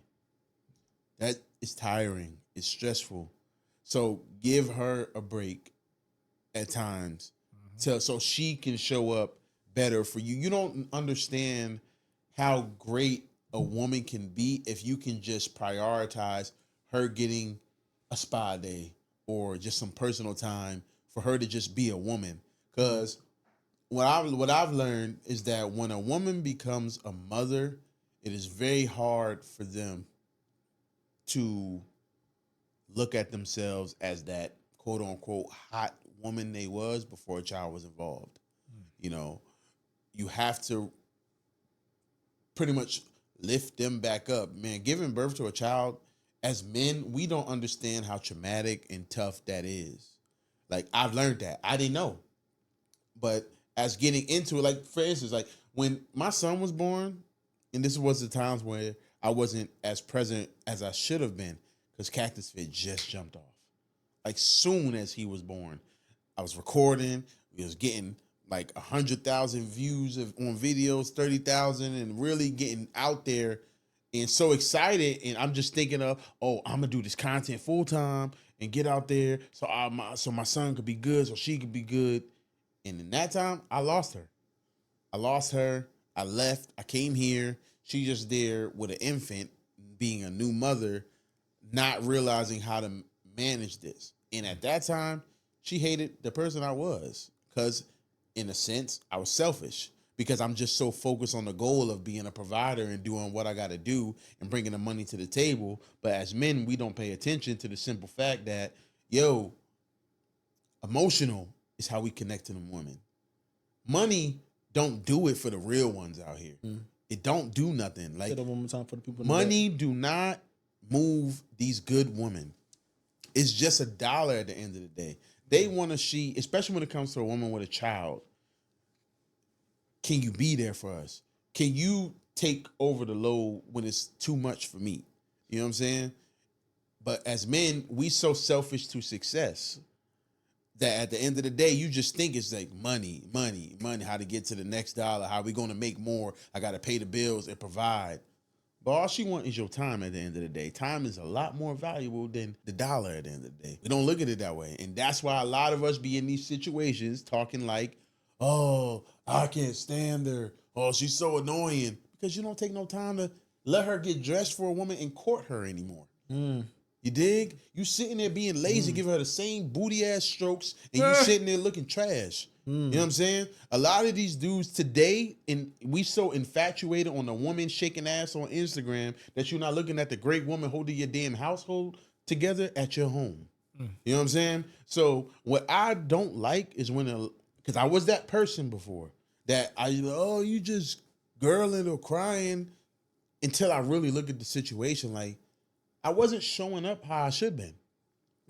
That is tiring. It's stressful. So give her a break at times so she can show up better for you. You don't understand how great a woman can be if you can just prioritize her getting a spa day or just some personal time for her to just be a woman. Because what I've learned is that when a woman becomes a mother, it is very hard for them to look at themselves as that quote unquote hot woman they was before a child was involved. You know, you have to pretty much lift them back up. Man, giving birth to a child, as men, we don't understand how traumatic and tough that is. Like, I've learned that. I didn't know. But as getting into it, like, for instance, like, when my son was born, and this was the times where I wasn't as present as I should have been, because Cactus Fit just jumped off. Like, soon as he was born, I was recording. We was getting like 100,000 views on videos, 30,000, and really getting out there and so excited. And I'm just thinking of, oh, I'm gonna do this content full time and get out there so my son could be good, so she could be good. And in that time, I lost her. I left. I came here. She just there with an infant, being a new mother, not realizing how to manage this. And at that time, she hated the person I was, because in a sense, I was selfish, because I'm just so focused on the goal of being a provider and doing what I got to do and bringing the money to the table. But as men, we don't pay attention to the simple fact that, emotional is how we connect to them women. Money don't do it for the real ones out here. It don't do nothing. Like, one more time for the people. Money do not move these good women. It's just $1 at the end of the day. They want to see, especially when it comes to a woman with a child, can you be there for us? Can you take over the load when it's too much for me? You know what I'm saying? But as men, we so selfish to success that at the end of the day, you just think it's like money, how to get to the next dollar, how we going to make more, I got to pay the bills and provide. But all she wants is your time at the end of the day. Time is a lot more valuable than the dollar at the end of the day. We don't look at it that way. And that's why a lot of us be in these situations talking like, oh, I can't stand her. Oh, she's so annoying. Because you don't take no time to let her get dressed for a woman and court her anymore. You dig? You sitting there being lazy, giving her the same booty ass strokes, and you sitting there looking trash. You know what I'm saying? A lot of these dudes today, and we so infatuated on the woman shaking ass on Instagram that you're not looking at the great woman holding your damn household together at your home. You know what I'm saying? So what I don't like is because I was that person before, that you just girling or crying, until I really look at the situation. Like, I wasn't showing up how I should have been. You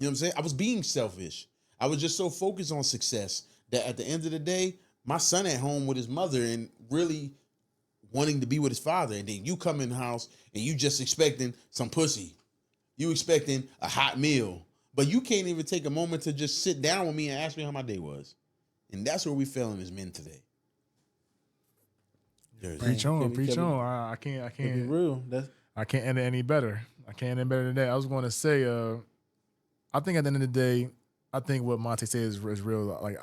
know what I'm saying? I was being selfish. I was just so focused on success that at the end of the day, my son at home with his mother and really wanting to be with his father. And then you come in the house and you just expecting some pussy. You expecting a hot meal. But you can't even take a moment to just sit down with me and ask me how my day was. And that's where we failing as men today. Preach on. I can't be real. I can't end it any better. I can't end it better than that. I was going to say, I think at the end of the day, I think what Monte said is real. Like,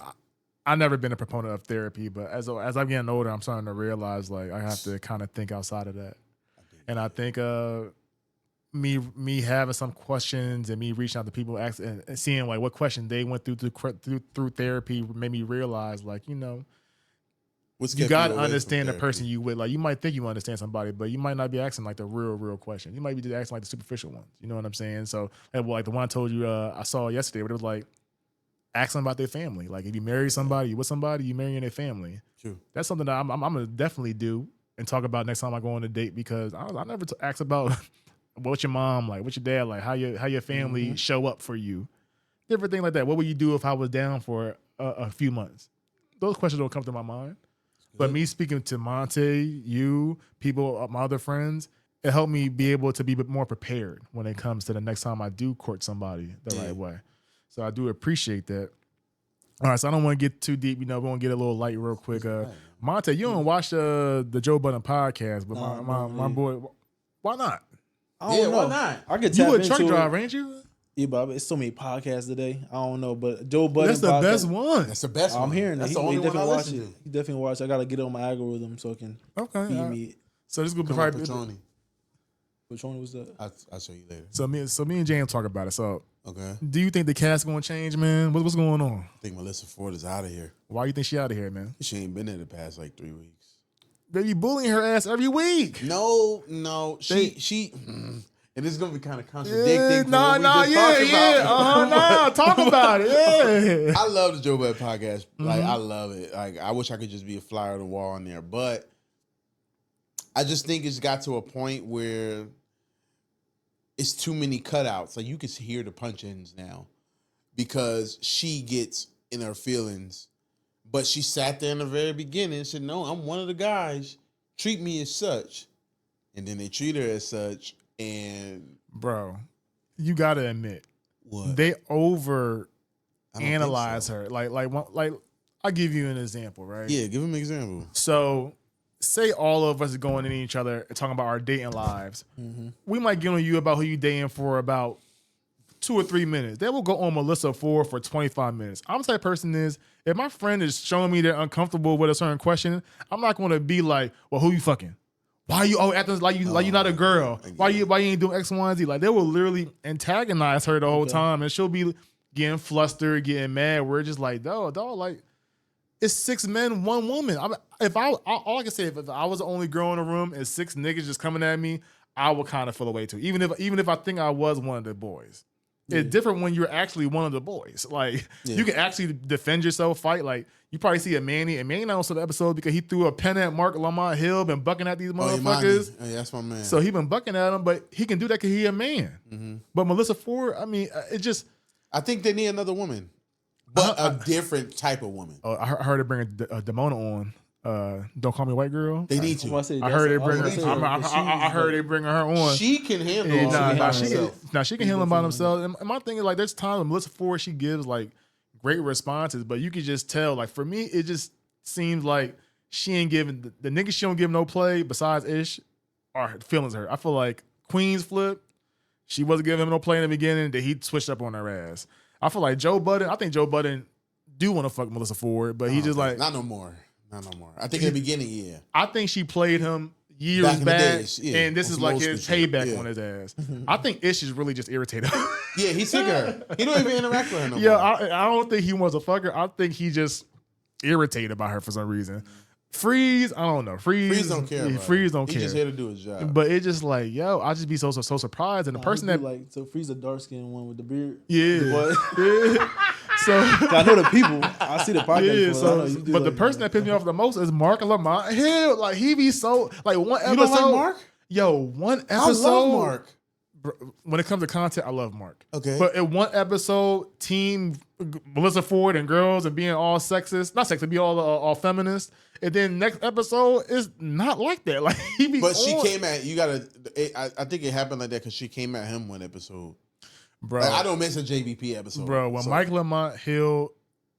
I've never been a proponent of therapy, but as I'm getting older, I'm starting to realize, like, I have to kind of think outside of that. And I think me having some questions and me reaching out to people, asking and seeing like what questions they went through therapy made me realize, like, you got to understand the person you with. Like, you might think you understand somebody, but you might not be asking like the real question. You might be just asking like the superficial ones. You know what I'm saying? So, like the one I told you I saw yesterday, but it was like asking about their family. Like, if you marry somebody, you with somebody, you marrying their family. True. That's something that I'm gonna definitely do and talk about next time I go on a date, because I never ask about what's your mom like, what's your dad like, how your family show up for you, different things like that. What would you do if I was down for a few months? Those questions don't come to my mind. But me speaking to Monte, you, people, my other friends, it helped me be able to be a bit more prepared when it comes to the next time I do court somebody the right way. So I do appreciate that. All right, so I don't want to get too deep. We're going to get a little light real quick. Monte, you don't watch the Joe Budden podcast, but my boy, why not? I don't know. Why not? I could tap You a into truck it. driver, ain't you? Yeah, but it's so many podcasts today. I don't know, but Joe Budden. That's the podcast, best one. That's the best one. I'm hearing That's that. the only one I watch listen it. to. He definitely watch. I gotta get it on my algorithm so it can feed me. So this is gonna be Come on, probably. Petroni. Which one was that? I'll show you later. So me and James talk about it. So Okay. do you think the cast gonna change, man? What's going on? I think Melissa Ford is out of here. Why you think she out of here, man? She ain't been there the past like 3 weeks. They be bullying her ass every week. No. And And this is gonna be kind of contradicting. Talk about it. Yeah. I love the Joe Budden podcast. Like, I love it. Like, I wish I could just be a flyer on the wall in there, but I just think it's got to a point where it's too many cutouts. Like, you can hear the punch-ins now because she gets in her feelings, but she sat there in the very beginning and said, "No, I'm one of the guys. Treat me as such," and then they treat her as such. And bro, you gotta admit, what they over analyze so. her. Like I'll give you an example, right? Yeah, give him an example. So, say all of us are going in each other and talking about our dating lives. We might get on you about who you dating for about 2 or 3 minutes. They will go on Melissa for 25 minutes. I'm the type of person is, if my friend is showing me they're uncomfortable with a certain question, I'm not going to be like, well, who you fucking? Why you acting like you're not a girl? Why you ain't doing X, Y, and Z? Like, they will literally antagonize her the whole time, and she'll be getting flustered, getting mad. We're just like, dog, like, it's 6 men, 1 woman. All I can say, if I was the only girl in the room and 6 niggas just coming at me, I would kind of feel away too. Even if I think I was one of the boys. Yeah. It's different when you're actually one of the boys. Like, you can actually defend yourself, fight. Like, you probably see a Manny, and Manny not on the episode because he threw a pen at Mark Lamont Hill, been bucking at these motherfuckers. Oh, yeah, that's my man. So he been bucking at him, but he can do that because he a man. But Melissa Ford, I mean, it just... I think they need another woman, but a different type of woman. I heard it bring Damona on. Don't Call Me White Girl. They need to. I heard they bring her. I heard they bring her on. She can handle she can handle them by themselves. And my thing is, like, there's times when Melissa Ford, she gives like great responses, but you can just tell. Like, for me, it just seems like she ain't giving the niggas. She don't give no play besides Ish or feelings hurt. I feel like Queen's Flip, she wasn't giving him no play in the beginning. That he switched up on her ass. I feel like Joe Budden. I think Joe Budden do want to fuck Melissa Ford, but he just like not no more. Not no more. I think in the beginning, yeah. I think she played him years back, and this is like his payback on his ass. I think Ish is really just irritated. Yeah, he's sick of her. He don't even interact with her no more. Yeah, I don't think he wants a fucker. I think he just irritated by her for some reason. Freeze, I don't know. Freeze don't care. Freeze don't care. He's just here to do his job. But it's just like, yo, I just be so surprised. And the person that like, so Freeze the dark skinned one with the beard. Yeah. Yeah. So I know the people. I see the podcast. Yeah. But the person that pissed me off the most is Mark Lamont Hill. Like, he be so like one episode. You don't like Mark? Yo, one episode. I love Mark. When it comes to content, I love Mark. Okay. But in one episode, team Melissa Ford and girls and being all sexist, not sexist, be all feminist. And then next episode is not like that. Like, he be But she came at you. I think it happened like that because she came at him one episode. Bro, like, I don't miss a JVP episode. Bro, when Mike Lamont Hill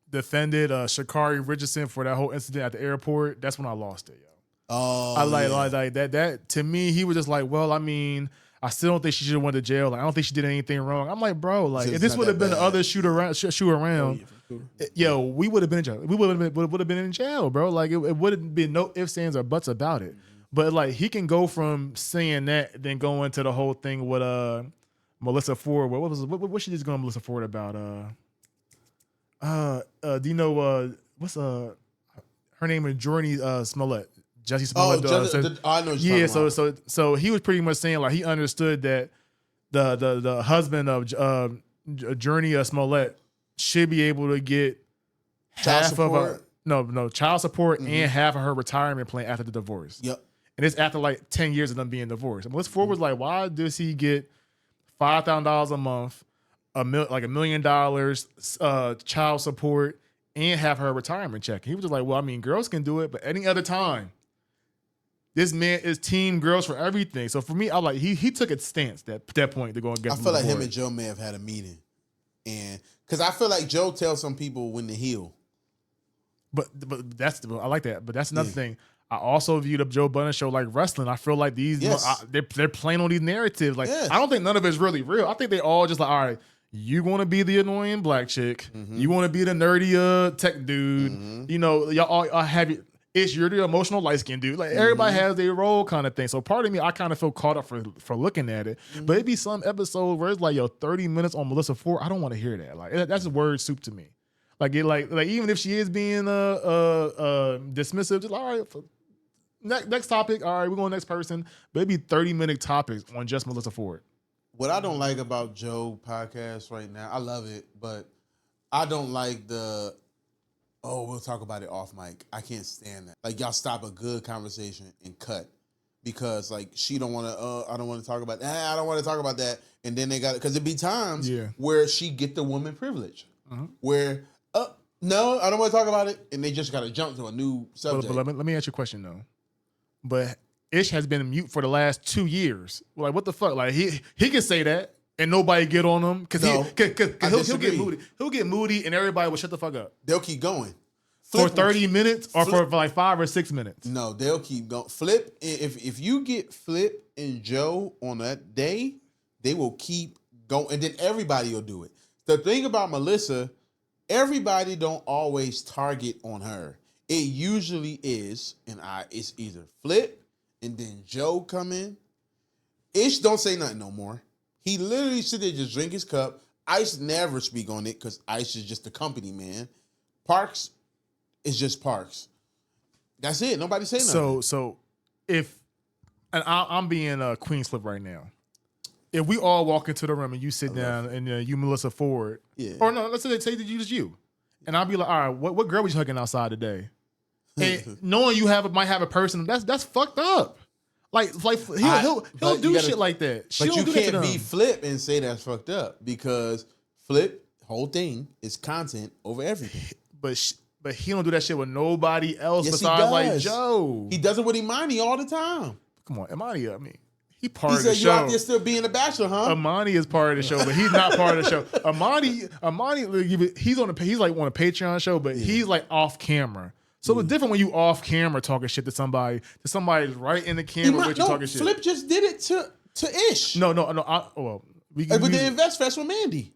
defended Sha'Carri Richardson for that whole incident at the airport, that's when I lost it, yo. Oh, I like that. That to me, he was just like, well, I mean, I still don't think she should have went to jail. Like, I don't think she did anything wrong. I'm like, bro, like, if this would have been the other shoot around, yo, we would have been in jail. We would have been in jail, bro. Like, it would have been no ifs, ands, or buts about it. But like, he can go from saying that, then go into the whole thing with Melissa Ford. What she just going Melissa Ford about? Do you know what's her name is Journey Smollett. Jesse Smollett. I know. Yeah, so he was pretty much saying like he understood that the husband of Journey Smollett should be able to get child support. Child support and half of her retirement plan after the divorce. Yep. And it's after like 10 years of them being divorced. And Melissa Ford was like, why does he get $5,000 a month, like $1 million child support, and have her retirement check? He was just like, well, I mean, girls can do it, but any other time, this man is team girls for everything. So for me, I like he took a stance at that point to go against. I feel like him and Joe may have had a meeting, and because I feel like Joe tells some people when to heal. But I like that. But that's another thing. I also view the Joe Budden show like wrestling. I feel like they're playing on these narratives. Like, I don't think none of it's really real. I think they all just like, all right, you want to be the annoying black chick. You want to be the nerdy tech dude. You know, y'all all have it. You're the emotional light skinned dude. Like, everybody has their role kind of thing. So part of me, I kind of feel caught up for looking at it. But it'd be some episode where it's like, yo, 30 minutes on Melissa Ford. I don't want to hear that. Like, that's word soup to me. Like, even if she is being dismissive, just like, all right, next topic. All right, we're going next person. But it'd be 30-minute topics on just Melissa Ford. What I don't like about Joe podcast right now, I love it, but I don't like we'll talk about it off mic. I can't stand that. Like, y'all stop a good conversation and cut because, like, she don't want to. I don't want to talk about. I don't want to talk about that. And then they got it because it be times where she get the woman privilege, where no, I don't want to talk about it, and they just got to jump to a new subject. But let me ask you a question though. But Ish has been mute for the last 2 years. Like, what the fuck? Like, he can say that and nobody get on him because he'll get moody. He'll get moody and everybody will shut the fuck up. They'll keep going. For 30 minutes or for like 5 or 6 minutes? No, they'll keep going. Flip, if you get Flip and Joe on that day, they will keep going. And then everybody will do it. The thing about Melissa, everybody don't always target on her. It usually is, it's either Flip and then Joe come in. Ish don't say nothing no more. He literally sit there just drink his cup. Ice never speak on it because Ice is just the company man. Parks is just Parks. That's it. Nobody say nothing. So if, and I'm being Queen's Flip right now. If we all walk into the room and you sit down and you Melissa Ford, or no, let's say that you just you, and I'll be like, all right, what girl was you hugging outside today? And knowing you might have a person, that's fucked up. Like he'll do shit like that. But you can't be Flip and say that's fucked up because Flip whole thing is content over everything. But he don't do that shit with nobody else besides like Joe. He does it with Imani all the time. Come on, Imani. I mean, he part of the show. He said you out there still being a bachelor, huh? Imani is part of the show, but he's not part of the show. Imani, he's like on a Patreon show, but he's like off camera. So it's different when you off camera talking shit to somebody's right in the camera with you talking shit. Flip just did it to Ish. No. We did Invest Fest with Mandy.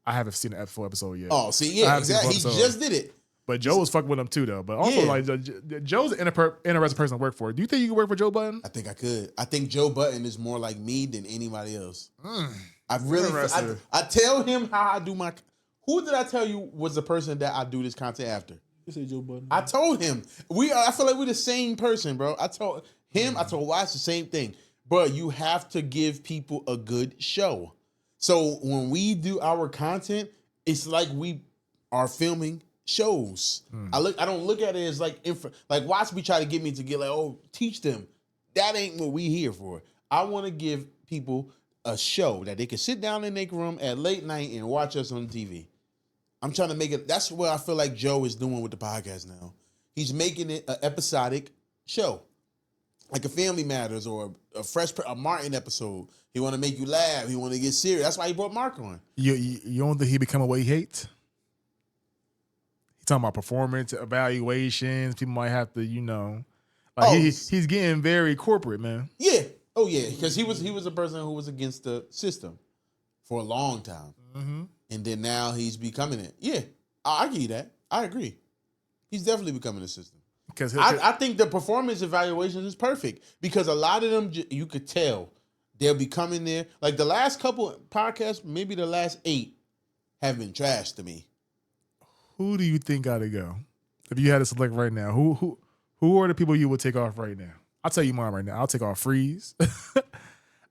I haven't seen the full episode yet. Oh, see, yeah, exactly. He just did it. But Joe was fucking with him too, though. But also, like, Joe's an interesting person to work for. Do you think you could work for Joe Budden? I think I could. I think Joe Budden is more like me than anybody else. I tell him how I do my. Who did I tell you was the person that I do this content after? You say Joe Budden. I told him I feel like we're the same person, bro. I told him. I told Watts the same thing, bro. You have to give people a good show. So when we do our content, it's like we are filming shows. I don't look at it as like Watts be trying to get me to get like, oh, teach them. That ain't what we here for. I want to give people a show that they can sit down in their room at late night and watch us on TV. I'm trying to make it. That's what I feel like Joe is doing with the podcast now. He's making it an episodic show, like a Family Matters or a Martin episode. He want to make you laugh. He want to get serious. That's why he brought Mark on. You don't think he become a way he hates? He talking about performance evaluations. People might have to, he's getting very corporate, man. Yeah. Oh yeah, because he was a person who was against the system for a long time. And then now he's becoming it. Yeah, I give you that. I agree. He's definitely becoming a system. Because I think the performance evaluations is perfect because a lot of them, you could tell they'll be coming there. Like the last couple podcasts, maybe the last 8 have been trash to me. Who do you think got to go? If you had to select right now, who are the people you would take off right now? I'll tell you mine right now. I'll take off Freeze.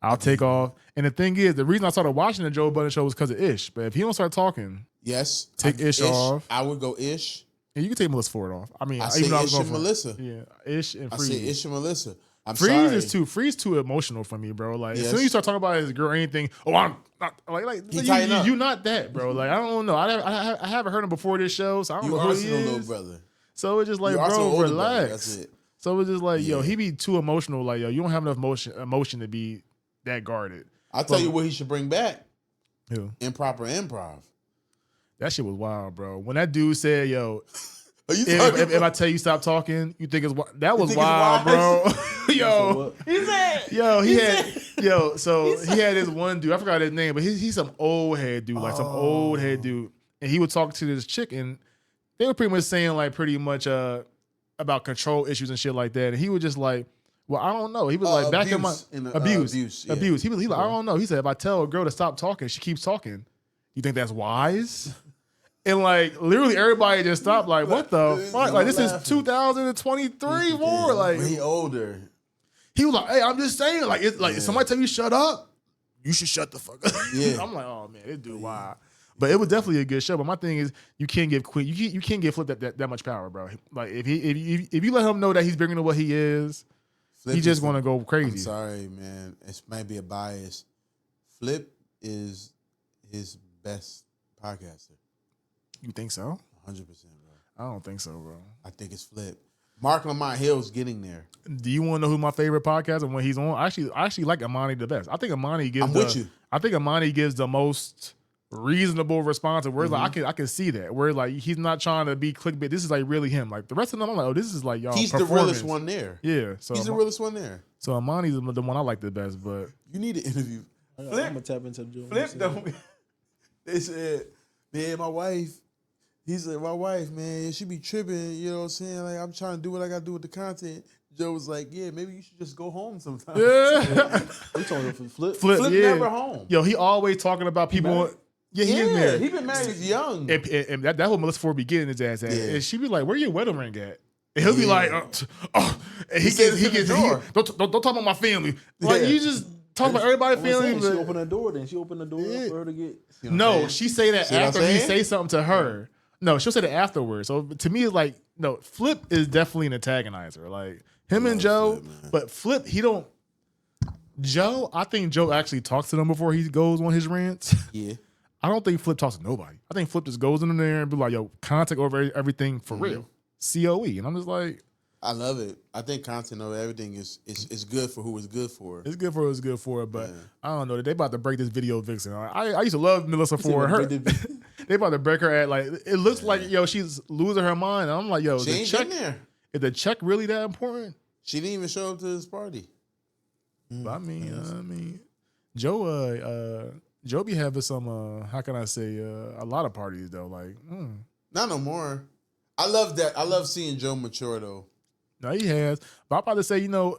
I'll take off. And the thing is, the reason I started watching the Joe Budden show was because of Ish. But if he don't start talking, take Ish off. I would go Ish. Yeah, you can take Melissa Ford off. I mean, I say Ish and Melissa. Yeah, Ish and Freeze. I say Ish and Melissa. Freeze too emotional for me, bro. Like as soon as you start talking about his girl or anything, I'm not you not that, bro. Like I don't know. I haven't heard him before this show, so I don't know who he is. Little brother. So it's just like, bro, relax. That's it. So it's just like, yo, he be too emotional. Like, yo, you don't have enough emotion to be that guarded. I'll tell you what he should bring back. Who? Improper improv. That shit was wild, bro. When that dude said, yo, if I tell you stop talking, you think it's wild. That was wild, bro. Yo. He said. Yo, he had this one dude. I forgot his name, but he's some old head dude, like some old head dude. And he would talk to this chick, and they were pretty much saying like pretty much about control issues and shit like that. And he was just like, well, I don't know. He was like, back in my abuse. Yeah. He was like, I don't know. He said, if I tell a girl to stop talking, she keeps talking. You think that's wise? And like literally everybody just stopped. Like, what the fuck? Like this is 2023 more. Like he older. He was like, hey, I'm just saying. Like, it's like if somebody tell you shut up, you should shut the fuck up. Yeah. I'm like, oh man, this dude wild. But it was definitely a good show. But my thing is, you can't give you can't give Flip that much power, bro. Like if you let him know that he's bigger than what he is, Flip he just gonna go crazy. I'm sorry, man. It might be a bias. Flip is his best podcaster. You think so? 100%, bro. I don't think so, bro. I think it's Flip. Mark Lamont Hill's getting there. Do you want to know who my favorite podcast and when he's on? I actually like Amani the best. I think Amani gives. with you. I think Amani gives the most reasonable response. Where like I can see that. Where like he's not trying to be clickbait. This is like really him. Like the rest of them, I'm like, oh, this is like y'all. He's the realest one there. Yeah, so He's the realest one there. So Amani's the one I like the best. But you need to interview. I'm gonna tap into Joe. Flip don't. They said, man, my wife. He said, my wife, man, she be tripping. You know what I'm saying? Like I'm trying to do what I got to do with the content. Joe was like, yeah, maybe you should just go home sometimes. Yeah. We talking about Flip. Flip yeah. never home. Yo, he always talking about people. Yeah, he is married. He been married young. And that's what Melissa Ford be getting his ass at. Yeah. And she be like, where your wedding ring at? And he'll be like, and he gets don't talk about my family. Like you just talk about everybody's family. She opened the door. Then she opened the door for her to get. No, she say that after he say something to her. No, she'll say that afterwards. So to me, it's like, no, Flip is definitely an antagonizer. Like him and Joe, Flip, but Flip, he don't. Joe, I think Joe actually talks to them before he goes on his rants. Yeah. I don't think Flip talks to nobody. I think Flip just goes in there and be like, yo, contact over everything for real. COE. And I'm just like, I love it. I think content over everything is good for who it's good for. It's good for who it's good for, but I don't know. They about to break this video vixen. I used to love Melissa Ford. Her, they about to break her at like, it looks like, yo, she's losing her mind. And I'm like, yo, she ain't check, there. Is the check really that important? She didn't even show up to this party. But I mean, Joe be having some, how can I say, a lot of parties though. Like, not no more. I love that. I love seeing Joe mature though. No, he has. But I'm about to say, you know,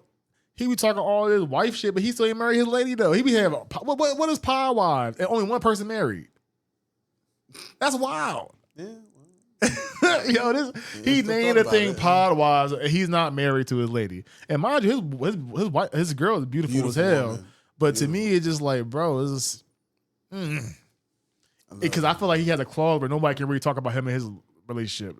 he be talking all this wife shit, but he still ain't married his lady though. He be having, what is pod wives? And only one person married. That's wild. Yeah. Yo, he named the thing pod wives, and he's not married to his lady. And mind you, his girl is beautiful as hell. Woman. But to me, it's just like, bro, it's just, because I feel like he has a clause where nobody can really talk about him and his relationship.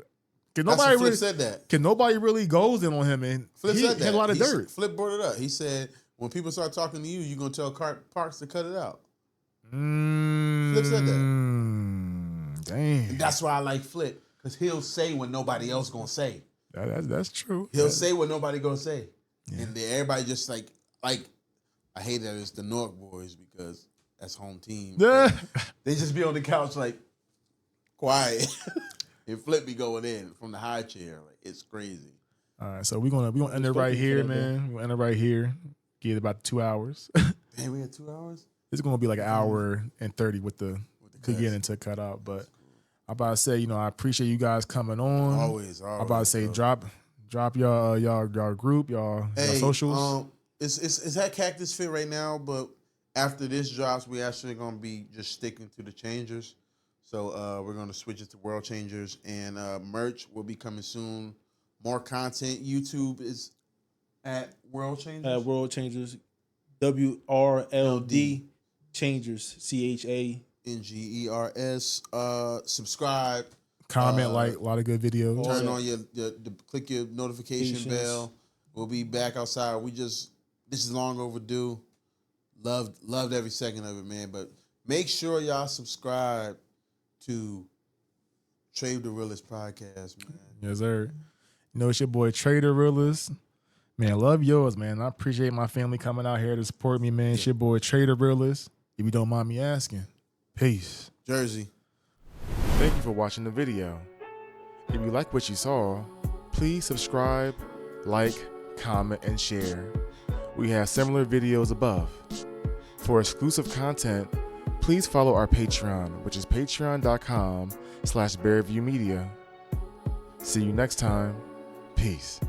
Nobody really said that. Cause nobody really goes in on him, and Flip he said that. Had a lot of dirt. Flip brought it up. He said, "When people start talking to you, you're gonna tell Parks to cut it out." Flip said that. Damn. And that's why I like Flip, because he'll say what nobody else gonna say. That's true. He'll say what nobody gonna say, and then everybody just like I hate that it's the North boys because that's home team. Yeah. They just be on the couch like quiet. And Flip be going in from the high chair. Like, it's crazy. All right, so we're gonna end it right here, man. We'll end it right here. Get it about 2 hours. Man, we had 2 hours? It's gonna be like an hour and 30 with the beginning to cut out. But I'm about to say, you know, I appreciate you guys coming on. Always. I'm about to say, drop y'all group, y'all socials. It's at Cactus Fit right now, but after this drops, we actually gonna be just sticking to the Changers. So we're going to switch it to World Changers, and merch will be coming soon. More content. YouTube is at World Changers. At World Changers, WRLDChangers, CHANGERS. Subscribe. Comment, like, a lot of good videos. Turn on click your notification bell. We'll be back outside. This is long overdue. Loved every second of it, man. But make sure y'all subscribe to Trade the Realist podcast, man. Yes, sir. You know, it's your boy Trade the Realist. Man, love yours, man. I appreciate my family coming out here to support me, man. It's your boy Trade the Realist. If you don't mind me asking. Peace. Jersey. Thank you for watching the video. If you like what you saw, please subscribe, like, comment, and share. We have similar videos above. For exclusive content, please follow our Patreon, which is patreon.com/BearviewMedia. See you next time. Peace.